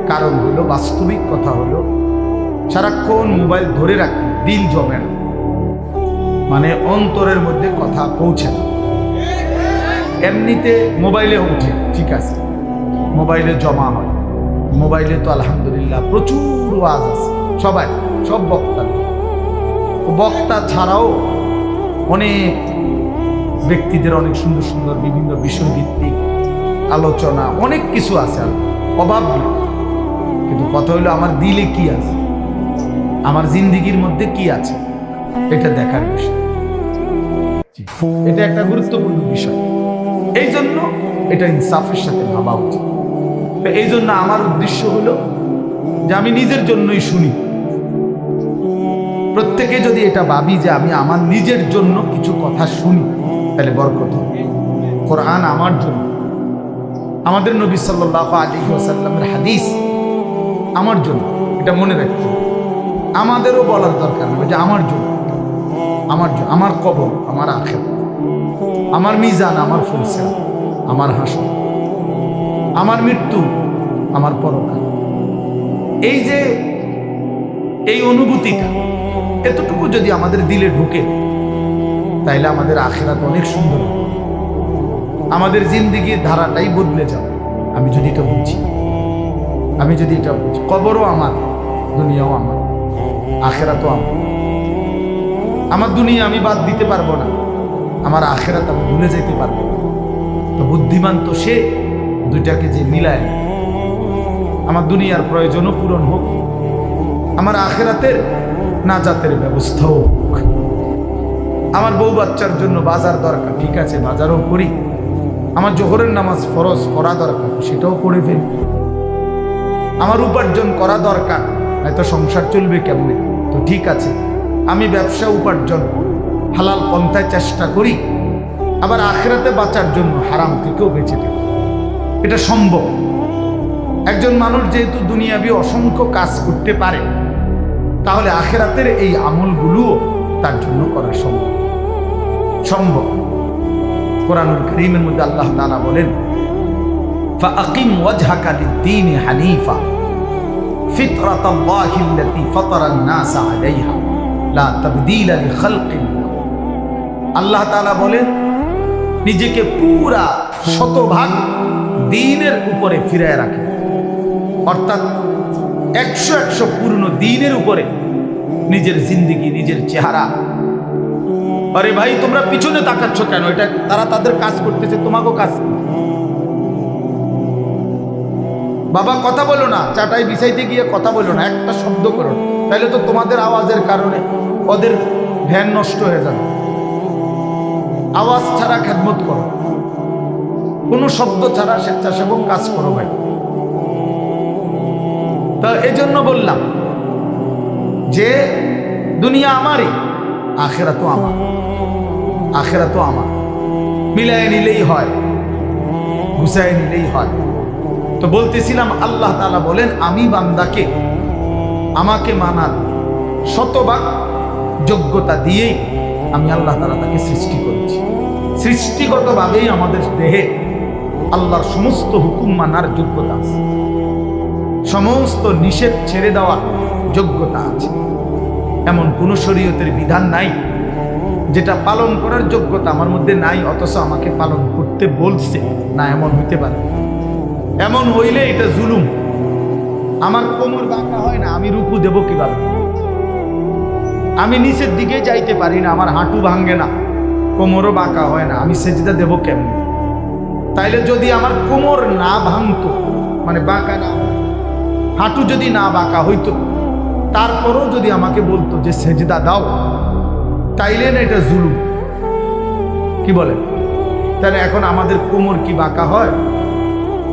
কারণ হলো, বাস্তবিক কথা হলো, সারাক্ষণ মোবাইল ধরে রাখলে দিল জমে না, মানে অন্তরের মধ্যে কথা পৌঁছে না। এমনিতে মোবাইলে উঠে, ঠিক আছে, মোবাইলে জমা হয়, মোবাইলে তো আলহামদুলিল্লাহ প্রচুর ওয়াজ আছে, সবাই, সব বক্তা ছাড়াও অনেক ব্যক্তিদের অনেক সুন্দর সুন্দর বিভিন্ন বিষয়ভিত্তিক আলোচনা, অনেক কিছু আছে, অভাব নেই। কিন্তু কথা হলো আমার দিলে কি আছে, আমার জিন্দিগির মধ্যে কি আছে, এটা দেখার বিষয়। এটা একটা গুরুত্বপূর্ণ বিষয়। এই জন্য এটা ইনসাফের সাথে ভাবা উচিত। তো এই জন্য আমার উদ্দেশ্য হলো যে আমি নিজের জন্যই শুনি। প্রত্যেকে যদি এটা ভাবি যে আমি আমার নিজের জন্য কিছু কথা শুনি, তাহলে বরকত হবে। কোরআন আমার জন্য, আমাদের নবী সাল্লাল্লাহু আলাইহি ওয়াসাল্লামের হাদিস আমার জন্য, এটা মনে রাখতে হবে। আমাদেরও বলার দরকার নেই যে আমার জন্য, আমার জন্য, আমার কবর, আমার আখিরাত, আমার মিজান, আমার ফুলসিরাত, আমার হাসর, আমার মৃত্যু, আমার পরকাল। এই যে এই অনুভূতিটা এতটুকু যদি আমাদের দিলে ঢুকে, তাইলে আমাদের আখিরাত অনেক সুন্দর, আমাদের জিন্দেগির ধারাটাই বদলে যাবে। আমি যদি এটা বুঝি, আমি যদি এটা বুঝি, কবরও আমার, দুনিয়াও আমার, আখিরাতও আমার। আমার দুনিয়া আমি বাদ দিতে পারবো না, আমার আখিরাত আমি ভুলে যেতে পারবো না। তো বুদ্ধিমান তো সে দুইটাকে যে মিলায়, আমার দুনিয়ার প্রয়োজনও পূরণ হোক, আমার আখিরাতের নাজাতের ব্যবস্থাও হোক। আমার বউ বাচ্চার জন্য বাজার দরকার, ঠিক আছে, বাজারও করি। আমার জোহরের নামাজ ফরজ পড়া দরকার, সেটাও করে ফেলি। আমার উপার্জন করা দরকার, হয়তো সংসার চলবে কেমনে, তো ঠিক আছে, আমি ব্যবসা উপার্জন হালাল পন্থায় চেষ্টা করি। আবার আখিরাতে বাঁচার জন্য হারাম থেকেও বেঁচে দেব, এটা সম্ভব। একজন মানুষ যেহেতু দুনিয়াবি অসংখ্য কাজ করতে পারে, তাহলে আখিরাতের এই আমলগুলোও তার জন্য করা সম্ভব। সম্ভব। কোরআনুল কারীমের মধ্যে আল্লাহ তাআলা বলেন, ফাআকিম ওয়াজহাকা লিদ-দীন হানিফা ফিতরাতাল্লাহিল্লাতী ফাতারান নাস আলাইহা লা তাবদীলা লিখালকিল্লাহ। আল্লাহ তাআলা বলেন, নিজেকে পুরা শতভাগ দ্বীনের উপরে ফিরায় রাখে, অর্থাৎ 100 পূর্ণ দ্বীনের উপরে নিজের জিন্দেগি, নিজের চেহারা। আরে ভাই, তোমরা পিছনে তাকাচ্ছ কেন? এটা তারা তাদের কাজ করতেছে, তোমাকেও কাজ করতে। বাবা কথা বলো না, চাটাই বিছাইতে গিয়ে কথা বলো না, একটা শব্দ করো, তাহলে তো তোমাদের আওয়াজের কারণে ওদের ধ্যান নষ্ট হয়ে যাবে। আওয়াজ ছাড়া খেদমত করো, কোনো শব্দ ছাড়া স্বেচ্ছাসেবক কাজ করো ভাই। তা এজন্য বললাম যে দুনিয়া আমারই, আখিরাতও আমার, আখিরাতও আমার। মিলায় নিলেই হয়, গুছায় নিলেই হয়। তো বলতেছিলাম, আল্লাহ তাআলা বলেন, আমি বান্দাকে আমাকে মানার শতভাগ যোগ্যতা দিয়েই আমি আল্লাহ তাআলা তাকে সৃষ্টি করেছি। সৃষ্টিগতভাবেই আমাদের দেহে আল্লাহর সমস্ত হুকুম মানার যোগ্যতা আছে, সমস্ত নিষেধ ছেড়ে দেওয়ার যোগ্যতা আছে। এমন কোন শরীয়তের বিধান নাই যেটা পালন করার যোগ্যতা আমার মধ্যে নাই, অথচ আমাকে পালন করতে বলছে না। এমন হইতে পারে? এমন হইলে এটা জুলুম। আমার কোমর বাঁকা হয় না, আমি রুকু দেব কিভাবে? আমি নিচের দিকে যাইতে পারি না, আমার হাঁটু ভাঙ্গে না, কোমরও বাঁকা হয় না, আমি সেজদা দেব কেমনে? তাইলে যদি আমার কোমর না ভাঙতো, মানে বাঁকা না, হাঁটু যদি না বাঁকা হইতো, তারপরও যদি আমাকে বলতো যে সেজদা দাও, তাইলে না এটা জুলুম? কি বলে? তাহলে এখন আমাদের কোমর কি বাঁকা হয়,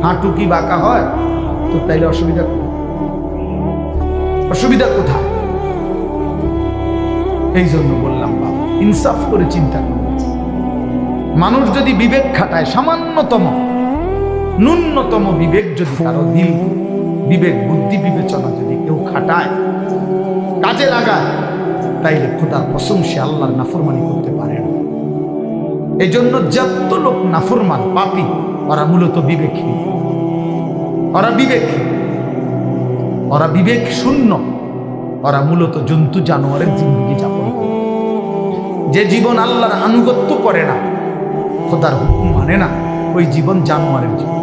হাঁটু কি বাঁকা হয়? তো তাইলে অসুবিধা কোথায়? অসুবিধা কোথায়? এই জন্য বললাম, বাপ ইনসাফ করে চিন্তা করুন। মানুষ যদি বিবেক খাটায়, সামান্যতম ন্যূনতম বিবেক যদি কারো দিল, বিবেক বুদ্ধি বিবেচনা যদি কেউ খাটায়, কাজে লাগায়, তাইলে খোদার কসম সে আল্লাহর নাফরমানি করতে পারে না। এই জন্য যত লোক নাফরমান, পাপী, ওরা মূলত বিবেকহীন, ওরা বিবেকহীন, ওরা বিবেক শূন্য, ওরা মূলত জন্তু জানোয়ারের জিন্দগি যাপন করে। যে জীবন আল্লাহর আনুগত্য করে না, খোদার হুকুম মানে না, ওই জীবন জানোয়ারের জীবন।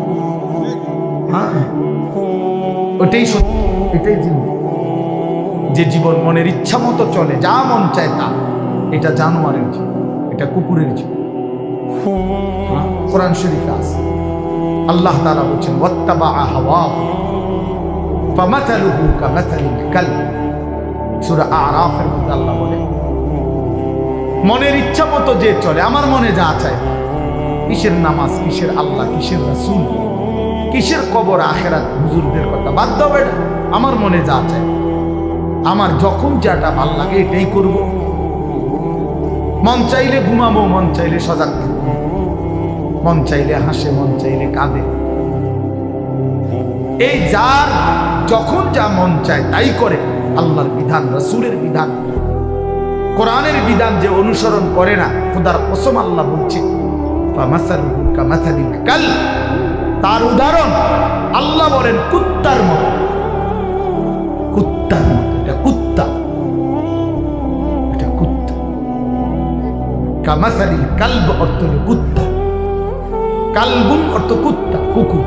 হ্যাঁ, ওটাই সত্য, এটাই জীবন। যে জীবন মনের ইচ্ছা মতো চলে, যা মন চায় তা, এটা জানোয়ারের জীবন, এটা কুকুরের জীবন। কোরআন শরীফে আছে, আল্লাহ তাআলা বলেন, ওয়াত্তাবা হাওয়াহু, ফামাসালুহু কামাসালিল কালব। সূরা আরাফের মধ্যে আল্লাহ বলে, মনের ইচ্ছা মতো যে চলে, আমার মনে যা চায়, কিসের নামাজ, কিসের আল্লাহ, কিসের রাসূল, কিসের কবর আখেরাত, হুজুরদের কথা বাদ দাও বেটা, আমার মনে যা চায়, আমার যখন যেটা ভাল লাগে এটাই করব। মন চাইলে ঘুমাবো, মন চাইলে সজাগ থাকবো, মন চাইলে হাসে, মন চাইলে কাঁদে। এই যার যখন যা মন চায় তাই করে। আল্লাহর বিধান, রাসূলের বিধান, কোরআনের বিধান যে অনুসরণ করে না, খোদার কসম আল্লাহ বলছে ফামাসালুহু কামাসালিল কালব, তার উদাহরণ আল্লাহ বলেন কুত্তার মতো। কুত্তার মতো, এটা কুত্তা, এটা কুত্তা। কামাসালিল কালব অর্থ হলো কুত্তা, কালবুন অর্থ কুত্তা, কুকুর।